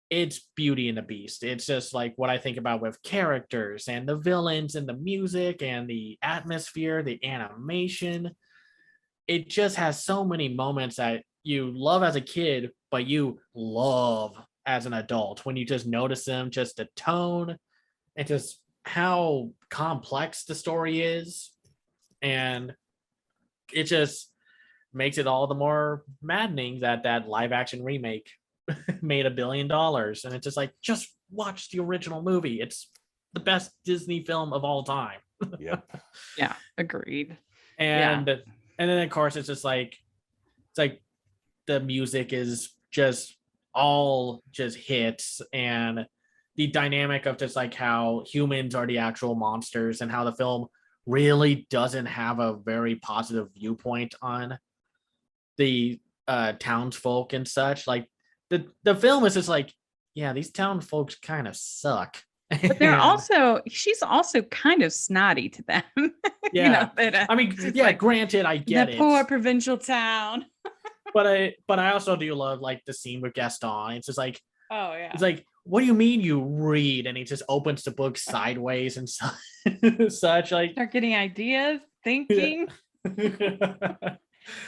Speaker 3: it's Beauty and the Beast. It's just like what I think about with characters and the villains and the music and the atmosphere, the animation. It just has so many moments that you love as a kid, but you love as an adult when you just notice them, just the tone and just how complex the story is. And it just makes it all the more maddening that live action remake made $1 billion. And it's just like, just watch the original movie. It's the best Disney film of all time.
Speaker 2: Yep.
Speaker 1: Yeah, agreed.
Speaker 3: And then of course it's like the music is just all just hits, and the dynamic of just like how humans are the actual monsters, and how the film really doesn't have a very positive viewpoint on the townsfolk and such. Like the film is just like, yeah, these town folks kind of suck.
Speaker 1: But she's also kind of snotty to them.
Speaker 3: Yeah.
Speaker 1: I
Speaker 3: mean, yeah, granted, I get
Speaker 1: the
Speaker 3: it.
Speaker 1: poor provincial town.
Speaker 3: But I also do love like the scene with Gaston. It's just like,
Speaker 1: oh yeah.
Speaker 3: It's like, what do you mean you read? And he just opens the book sideways and such. Like,
Speaker 1: start getting ideas, thinking.
Speaker 3: Yeah.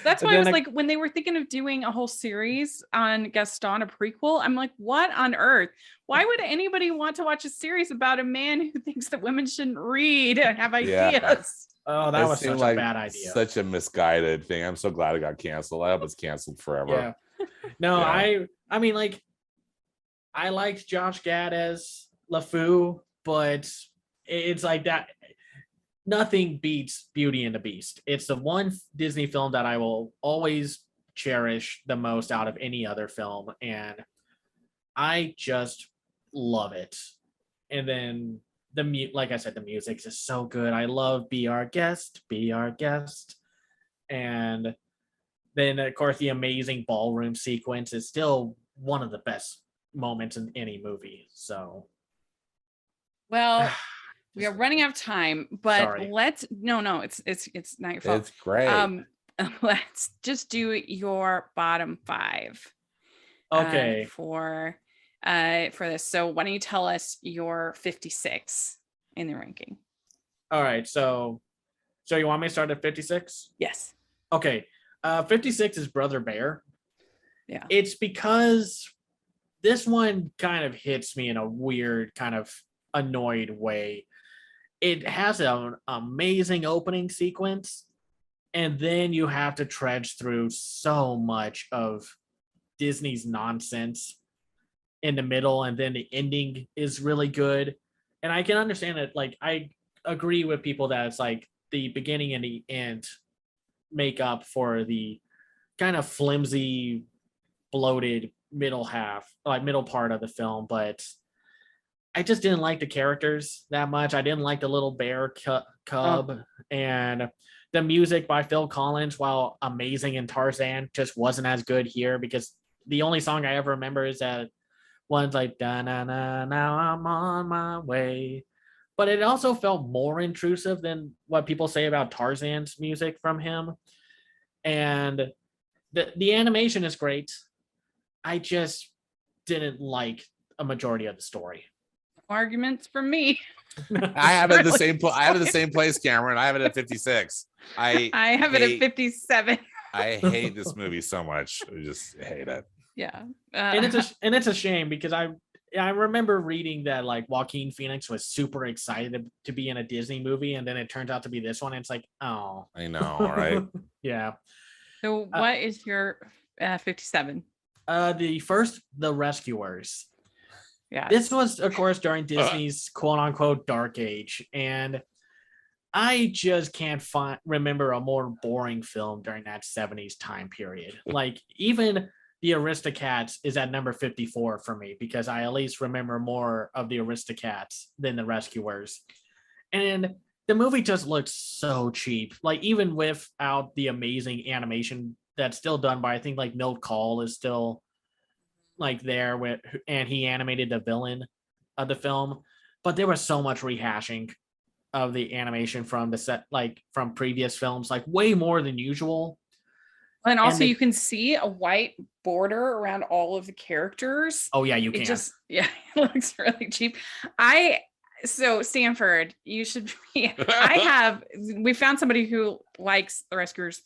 Speaker 1: That's why I was like, when they were thinking of doing a whole series on Gaston, a prequel, I'm like, what on earth? Why would anybody want to watch a series about a man who thinks that women shouldn't read and have ideas?
Speaker 2: Yeah.
Speaker 3: Oh, that was such a bad idea.
Speaker 2: Such a misguided thing. I'm so glad it got canceled. I hope it's canceled forever.
Speaker 3: Yeah. No,
Speaker 2: Yeah.
Speaker 3: I mean, like, I liked Josh Gad as LeFou, but it's like that. Nothing beats Beauty and the Beast. It's the one Disney film that I will always cherish the most out of any other film, and I just love it. And then like I said, the music is so good. I love Be Our Guest, Be Our Guest. And then of course the amazing ballroom sequence is still one of the best moments in any movie. So
Speaker 1: well, we are running out of time, but
Speaker 3: Sorry.
Speaker 1: it's not your fault.
Speaker 2: It's great.
Speaker 1: Let's just do your bottom 5.
Speaker 3: Okay.
Speaker 1: For this. So why don't you tell us your 56 in the ranking?
Speaker 3: All right. So you want me to start at 56?
Speaker 1: Yes.
Speaker 3: Okay. 56 is Brother Bear.
Speaker 1: Yeah.
Speaker 3: It's because this one kind of hits me in a weird, kind of annoyed way. It has an amazing opening sequence, and then you have to trudge through so much of Disney's nonsense in the middle, and then the ending is really good. And I can understand it. Like, I agree with people that it's like the beginning and the end make up for the kind of flimsy, bloated middle part of the film, but I just didn't like the characters that much. I didn't like the little bear cub, and the music by Phil Collins, while amazing in Tarzan, just wasn't as good here, because the only song I ever remember is that one's like, da na na, now I'm on my way. But it also felt more intrusive than what people say about Tarzan's music from him. And the animation is great. I just didn't like a majority of the story.
Speaker 1: Arguments from me.
Speaker 2: I have it at the same I have it at the same place, Cameron. I have it at 56. I
Speaker 1: have it at 57.
Speaker 2: I hate this movie so much. I just hate it.
Speaker 1: Yeah.
Speaker 3: And it's a shame, because I remember reading that like Joaquin Phoenix was super excited to be in a Disney movie, and then it turns out to be this one. And it's like, oh,
Speaker 2: I know, right?
Speaker 3: Yeah.
Speaker 1: So what is your 57?
Speaker 3: The Rescuers.
Speaker 1: Yeah.
Speaker 3: This was, of course, during Disney's quote unquote dark age. And I just can't remember a more boring film during that 70s time period. Like, even the Aristocats is at number 54 for me, because I at least remember more of the Aristocats than the Rescuers. And the movie just looks so cheap. Like, even without the amazing animation that's still done by, I think, like Milt Kahl is still like there and he animated the villain of the film. But there was so much rehashing of the animation from the set, like from previous films, like way more than usual.
Speaker 1: And also, you can see a white border around all of the characters.
Speaker 3: Oh yeah, you can.
Speaker 1: It looks really cheap. So Stanford, you should be. We found somebody who likes The Rescuers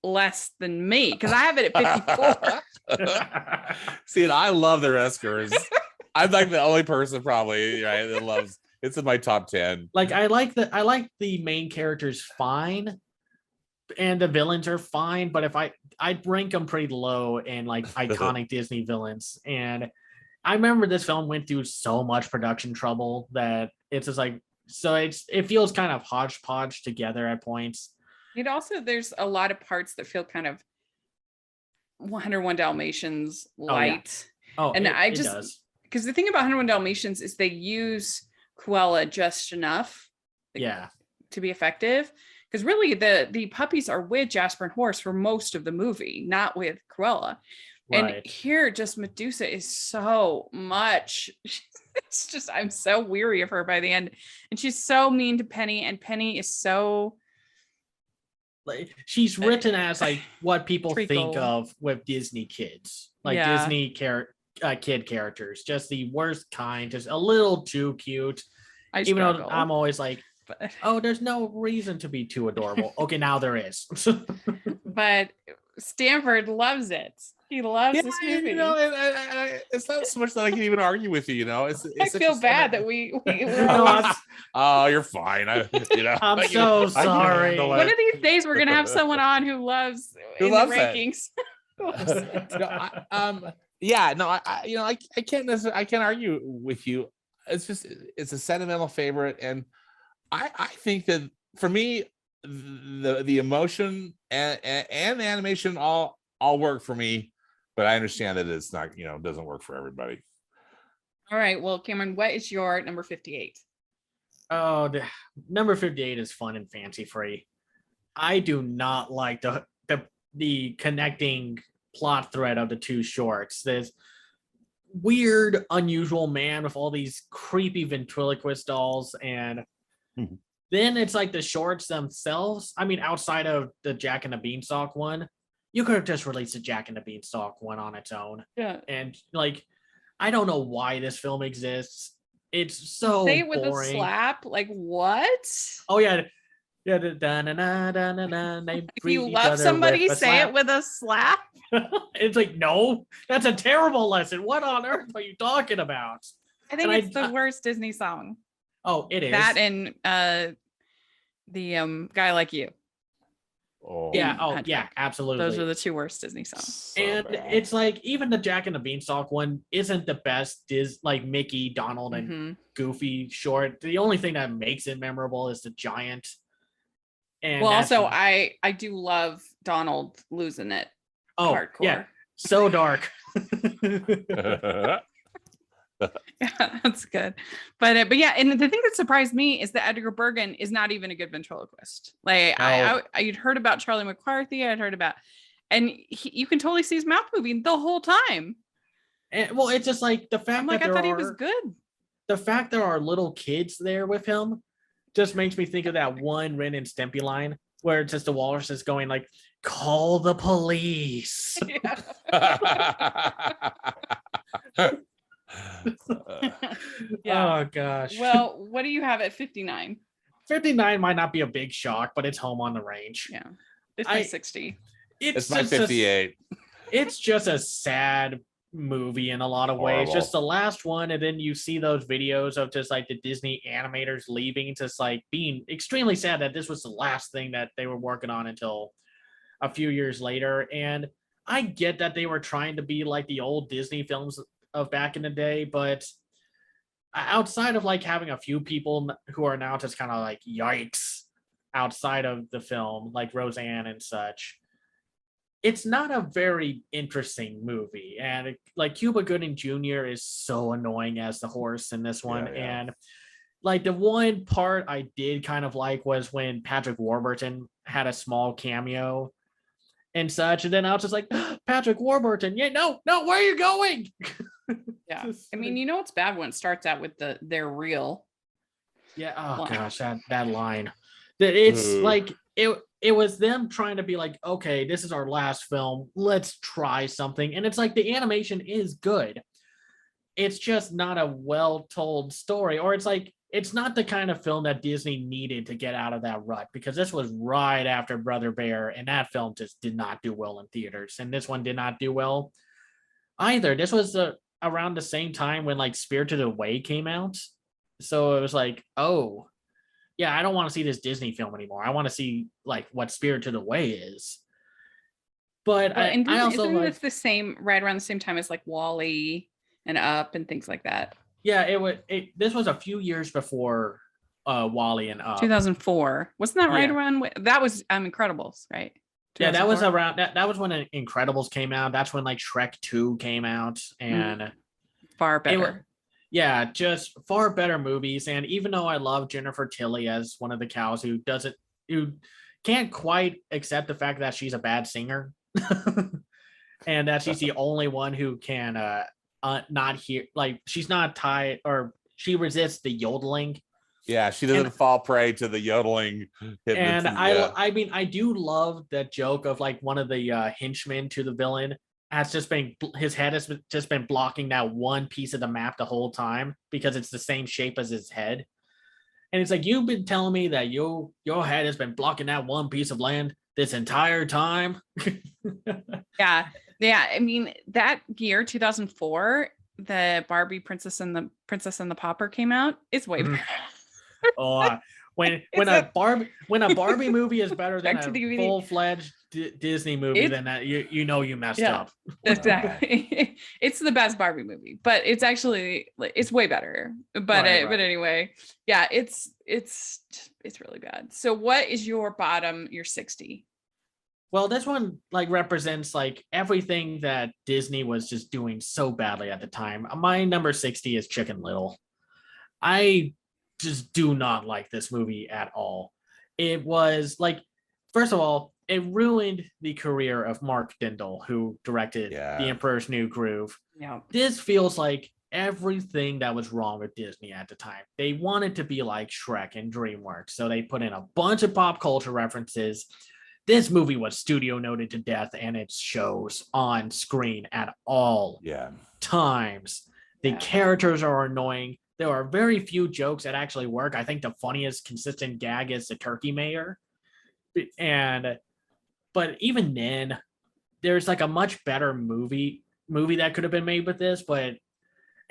Speaker 1: less than me, because I have it at 54.
Speaker 2: See, and I love The Rescuers. I'm like the only person probably, right, that loves. It's in my top 10.
Speaker 3: Like, I like the main characters fine, and the villains are fine, but if I'd rank them pretty low in like iconic Disney villains. And I remember this film went through so much production trouble that it's just like, so it feels kind of hodgepodge together at points.
Speaker 1: There's a lot of parts that feel kind of 101 Dalmatians light.
Speaker 3: Oh,
Speaker 1: and
Speaker 3: it does.
Speaker 1: Because the thing about 101 Dalmatians is they use Cruella just enough to be effective. Because really the puppies are with Jasper and Horace for most of the movie, not with Cruella. And here, just Medusa is so much. It's just, I'm so weary of her by the end. And she's so mean to Penny, and Penny is so...
Speaker 3: Like, she's written as like what people
Speaker 1: Treacle.
Speaker 3: think of with Disney kids, like
Speaker 1: Yeah.
Speaker 3: Disney kid characters, just the worst kind, just a little too cute. Even though I'm always like, oh, there's no reason to be too adorable. Okay, now there is.
Speaker 1: But Stanford loves it. He loves this movie.
Speaker 2: You know, it's not so much that I can even argue with you. You know, it's
Speaker 1: I feel bad that we're
Speaker 3: No,
Speaker 1: always...
Speaker 2: Oh, you're fine.
Speaker 3: I'm so sorry.
Speaker 1: One of these days we're gonna have someone on who loves
Speaker 2: Who
Speaker 1: in
Speaker 2: loves
Speaker 1: the
Speaker 2: it.
Speaker 1: rankings.
Speaker 2: I can't necessarily, I can't argue with you. It's just, it's a sentimental favorite, and I think that for me, the emotion and the animation all work for me, but I understand that it's not, doesn't work for everybody.
Speaker 1: All right, well, Cameron, what is your number 58?
Speaker 3: Oh, the number 58 is fun and fancy free. I do not like the connecting plot thread of the two shorts. This weird, unusual man with all these creepy ventriloquist dolls, and then it's like the shorts themselves. I mean, outside of the Jack and the Beanstalk one, you could have just released the Jack and the Beanstalk one on its own.
Speaker 1: Yeah.
Speaker 3: And like, I don't know why this film exists. It's so
Speaker 1: Say it with
Speaker 3: boring.
Speaker 1: a slap. Like, what?
Speaker 3: Oh yeah. Yeah.
Speaker 1: If you love somebody, say it with a slap.
Speaker 3: It's like, no, that's a terrible lesson. What on earth are you talking about?
Speaker 1: I think it's the worst Disney song.
Speaker 3: Oh, it is.
Speaker 1: That and the Guy Like You.
Speaker 2: Oh
Speaker 3: yeah. Oh yeah, absolutely.
Speaker 1: Those are the two worst Disney songs.
Speaker 2: So
Speaker 3: And
Speaker 2: bad.
Speaker 3: it's like, even the Jack and the Beanstalk one isn't the best. Like Mickey, Donald, and Goofy short. The only thing that makes it memorable is the giant. And
Speaker 1: well, also I do love Donald losing it.
Speaker 3: Oh
Speaker 1: hardcore.
Speaker 3: Yeah, so dark.
Speaker 1: Yeah, that's good. But yeah, and the thing that surprised me is that Edgar Bergen is not even a good ventriloquist. Like I'd heard about Charlie McCarthy, I'd heard about, and you can totally see his mouth moving the whole time.
Speaker 3: And well, it's just like the fact that
Speaker 1: I thought he was good.
Speaker 3: The fact there are little kids there with him just makes me think of that one Ren and Stimpy line where it's just the walrus is going like, "Call the police."
Speaker 1: Yeah.
Speaker 3: Oh gosh.
Speaker 1: Well, what do you have at 59?
Speaker 3: 59 might not be a big shock, but it's Home on the Range.
Speaker 1: Yeah, it's my 60.
Speaker 2: It's my 58.
Speaker 3: It's just a sad movie in a lot of ways.
Speaker 2: Horrible.
Speaker 3: Just the last one, and then you see those videos of just like the Disney animators leaving, just like being extremely sad that this was the last thing that they were working on until a few years later. And I get that they were trying to be like the old Disney films of back in the day, but outside of like having a few people who are now just kind of like yikes outside of the film, like Roseanne and such, it's not a very interesting movie. And like Cuba Gooding Jr. is so annoying as the horse in this one.
Speaker 2: Yeah.
Speaker 3: And like the one part I did kind of like was when Patrick Warburton had a small cameo and such. And then I was just like, Patrick Warburton, yeah, no, where are you going?
Speaker 1: Yeah. I mean, you know, it's bad when it starts out with they're real.
Speaker 3: Yeah. Oh
Speaker 1: line.
Speaker 3: gosh, that line. It's like it was them trying to be like, okay, this is our last film. Let's try something. And it's like the animation is good. It's just not a well-told story. Or it's like, it's not the kind of film that Disney needed to get out of that rut, because this was right after Brother Bear, and that film just did not do well in theaters. And this one did not do well either. This was around the same time when like Spirited Away came out. So it was like, oh, yeah, I don't want to see this Disney film anymore. I want to see like what Spirited Away is. But
Speaker 1: Well,
Speaker 3: I also
Speaker 1: isn't
Speaker 3: like,
Speaker 1: this the same, right around the same time as like Wall-E and Up and things like that?
Speaker 3: yeah, this was a few years before Wall-E and Up.
Speaker 1: 2004. Wasn't that right
Speaker 3: Yeah.
Speaker 1: around? That was Incredibles, right?
Speaker 3: Yeah, that was
Speaker 1: 2004?
Speaker 3: around that was when Incredibles came out. That's when like Shrek 2 came out, and
Speaker 1: Far better.
Speaker 3: yeah, just far better movies. And even though I love Jennifer Tilly as one of the cows who can't quite accept the fact that she's a bad singer, and that she's the only one who can not hear, like she's not tied, or she resists the yodeling.
Speaker 2: Yeah, she doesn't fall prey to the yodeling.
Speaker 3: And I mean, I do love that joke of like one of the henchmen to the villain has just been, his head has just been blocking that one piece of the map the whole time because it's the same shape as his head. And it's like, you've been telling me that your head has been blocking that one piece of land this entire time.
Speaker 1: Yeah. I mean, that year, 2004, the Barbie Princess and the Pauper came out. It's way better.
Speaker 3: When a Barbie movie is better than
Speaker 1: a
Speaker 3: full-fledged Disney movie, then that you know you messed up.
Speaker 1: Exactly. It's the best Barbie movie, but it's actually, it's way better. But but anyway, yeah, it's really bad. So what is your bottom, your 60?
Speaker 3: Well, this one like represents like everything that Disney was just doing so badly at the time. My number 60 is Chicken Little. I just do not like this movie at all. It was like, first of all, it ruined the career of Mark Dindal, who directed The Emperor's New Groove.
Speaker 1: Yeah.
Speaker 3: This feels like everything that was wrong with Disney at the time. They wanted to be like Shrek and DreamWorks, so they put in a bunch of pop culture references. This movie was studio noted to death, and it shows on screen at all times. The characters are annoying. There are very few jokes that actually work. I think the funniest consistent gag is the turkey mayor. But even then, there's like a much better movie that could have been made with this. And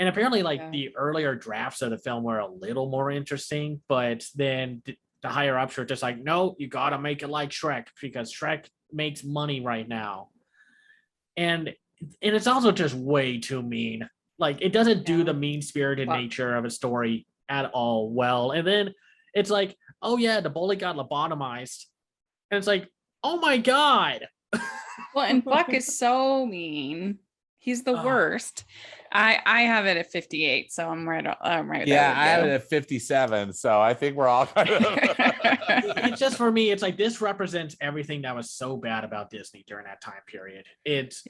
Speaker 3: apparently like the earlier drafts of the film were a little more interesting, but then the higher ups were just like, no, you got to make it like Shrek because Shrek makes money right now. And it's also just way too mean. Like, it doesn't do the mean-spirited nature of a story at all well. And then it's like, oh yeah, the bully got lobotomized. And it's like, oh my God.
Speaker 1: Well, and Buck is so mean. He's the worst. I have it at 58, so I'm right.
Speaker 2: Yeah, I have it at 57, so I think we're all kind of.
Speaker 3: It's just, for me, it's like this represents everything that was so bad about Disney during that time period. It's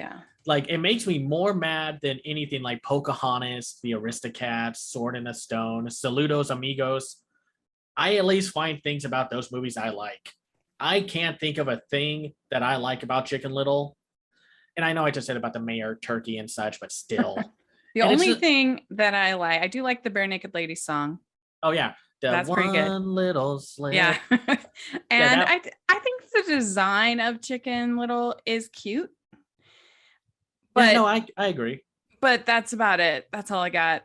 Speaker 3: like, it makes me more mad than anything like Pocahontas, The Aristocats, Sword in the Stone, Saludos Amigos. I at least find things about those movies I like. I can't think of a thing that I like about Chicken Little. And I know I just said about the mayor turkey and such, but still.
Speaker 1: The only thing that I like, I do like the Bare Naked Lady song.
Speaker 3: Oh yeah.
Speaker 1: That's pretty good.
Speaker 3: Little slip.
Speaker 1: Yeah. And I think the design of Chicken Little is cute.
Speaker 3: But no, I agree.
Speaker 1: But that's about it. That's all I got.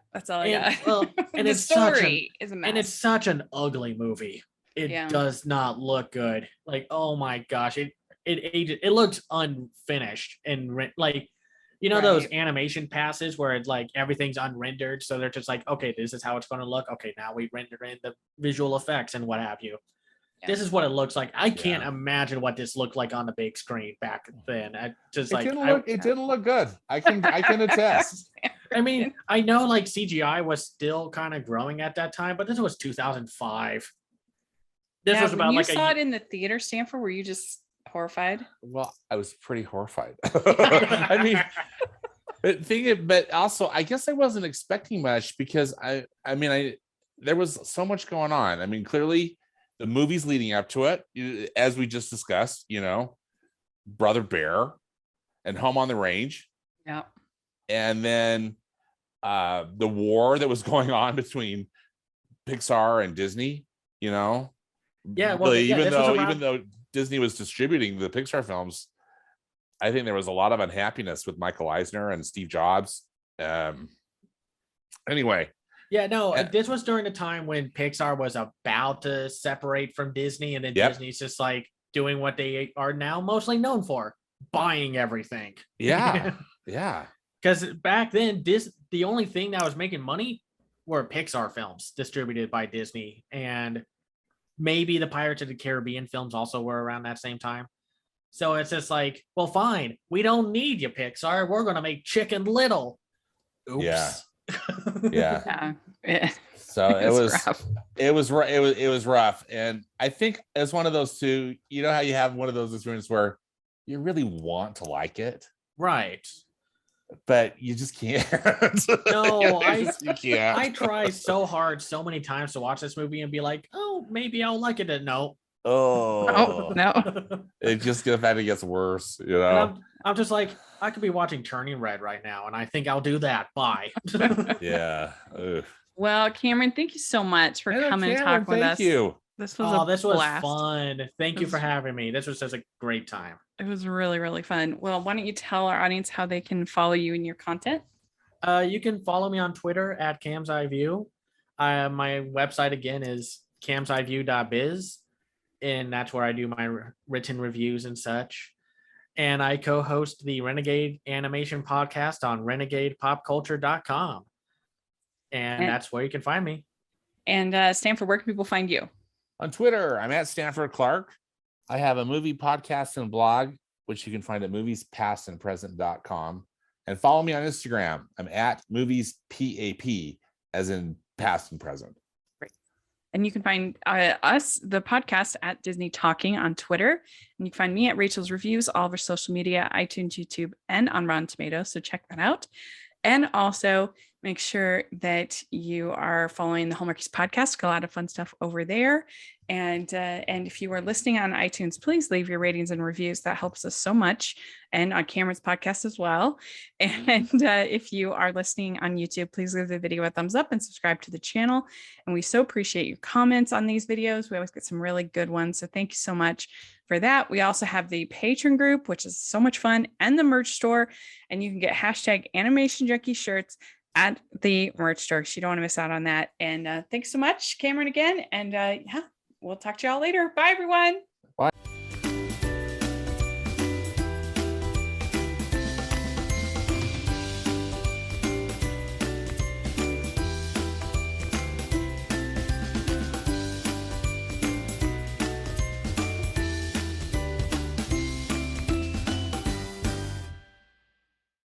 Speaker 3: Well, and
Speaker 1: the story is a mess.
Speaker 3: And it's such an ugly movie. It does not look good. Like, oh my gosh. It looks unfinished and like, you know, those animation passes where it's like everything's unrendered, so they're just like, okay, this is how it's going to look. Okay, now we render in the visual effects and what have you. This is what it looks like. I can't imagine what this looked like on the big screen back then. It
Speaker 2: didn't look good. I can attest.
Speaker 3: I mean, I know like CGI was still kind of growing at that time, but this was 2005. This was about
Speaker 1: you saw it in the theater, Stanford. Were you just horrified?
Speaker 2: Well, I was pretty horrified. I mean, but also I guess I wasn't expecting much because there was so much going on. I mean, clearly the movies leading up to it, as we just discussed, you know, Brother Bear and Home on the Range.
Speaker 1: Yeah.
Speaker 2: And then the war that was going on between Pixar and Disney, you know.
Speaker 3: Yeah, well,
Speaker 2: even though Disney was distributing the Pixar films, I think there was a lot of unhappiness with Michael Eisner and Steve Jobs. Anyway.
Speaker 3: Yeah, no, this was during the time when Pixar was about to separate from Disney, and then Disney's just like doing what they are now mostly known for, buying everything.
Speaker 2: Yeah, yeah.
Speaker 3: Because back then, the only thing that was making money were Pixar films distributed by Disney, and maybe the Pirates of the Caribbean films also were around that same time. So it's just like, well, fine, we don't need you, Pixar. We're going to make Chicken Little. Oops.
Speaker 2: Yeah. So it was rough. And I think as one of those two, you know how you have one of those experiences where you really want to like it,
Speaker 3: Right.
Speaker 2: but you just can't.
Speaker 3: No,
Speaker 2: you can't.
Speaker 3: I try so hard so many times to watch this movie and be like, oh, maybe I'll like it. And no.
Speaker 1: Oh no.
Speaker 2: It just gets worse, you
Speaker 3: And
Speaker 2: know.
Speaker 3: I'm just like, I could be watching Turning Red right now, and I think I'll do that. Bye.
Speaker 2: Yeah. Ugh.
Speaker 1: Well, Cameron, thank you so much for
Speaker 2: Hello,
Speaker 1: coming and
Speaker 2: Cameron,
Speaker 1: talking with
Speaker 2: thank
Speaker 1: us.
Speaker 2: you.
Speaker 1: This was
Speaker 3: Oh,
Speaker 1: a
Speaker 3: this was
Speaker 1: blast.
Speaker 3: fun. Thank you
Speaker 1: This
Speaker 3: for
Speaker 1: was-
Speaker 3: having me. This was such a great time.
Speaker 1: It was really, really fun. Well, why don't you tell our audience how they can follow you and your content?
Speaker 3: You can follow me on Twitter at Cam's Eye View. My website again is camseyeview.biz, and that's where I do my written reviews and such. And I co-host the Renegade animation podcast on renegadepopculture.com. And that's where you can find me.
Speaker 1: And Stanford, where can people find you?
Speaker 2: On Twitter, I'm at Stanford Clark. I have a movie podcast and blog, which you can find at moviespastandpresent.com. And follow me on Instagram. I'm at moviespap, as in past and present.
Speaker 1: And you can find us, the podcast, at Disney Talking on Twitter. And you can find me at Rachel's Reviews, all of our social media, iTunes, YouTube, and on Rotten Tomatoes. So check that out. And also make sure that you are following the Hallmarkies podcast. Got a lot of fun stuff over there. And if you are listening on iTunes, please leave your ratings and reviews. That helps us so much. And on Cameron's podcast as well. And if you are listening on YouTube, please give the video a thumbs up and subscribe to the channel. And we so appreciate your comments on these videos. We always get some really good ones. So thank you so much for that. We also have the Patreon group, which is so much fun, and the merch store. And you can get hashtag Animation Junkie shirts at the merch store. So you don't want to miss out on that. And thanks so much, Cameron, again. And yeah, we'll talk to y'all later. Bye, everyone.
Speaker 2: Bye.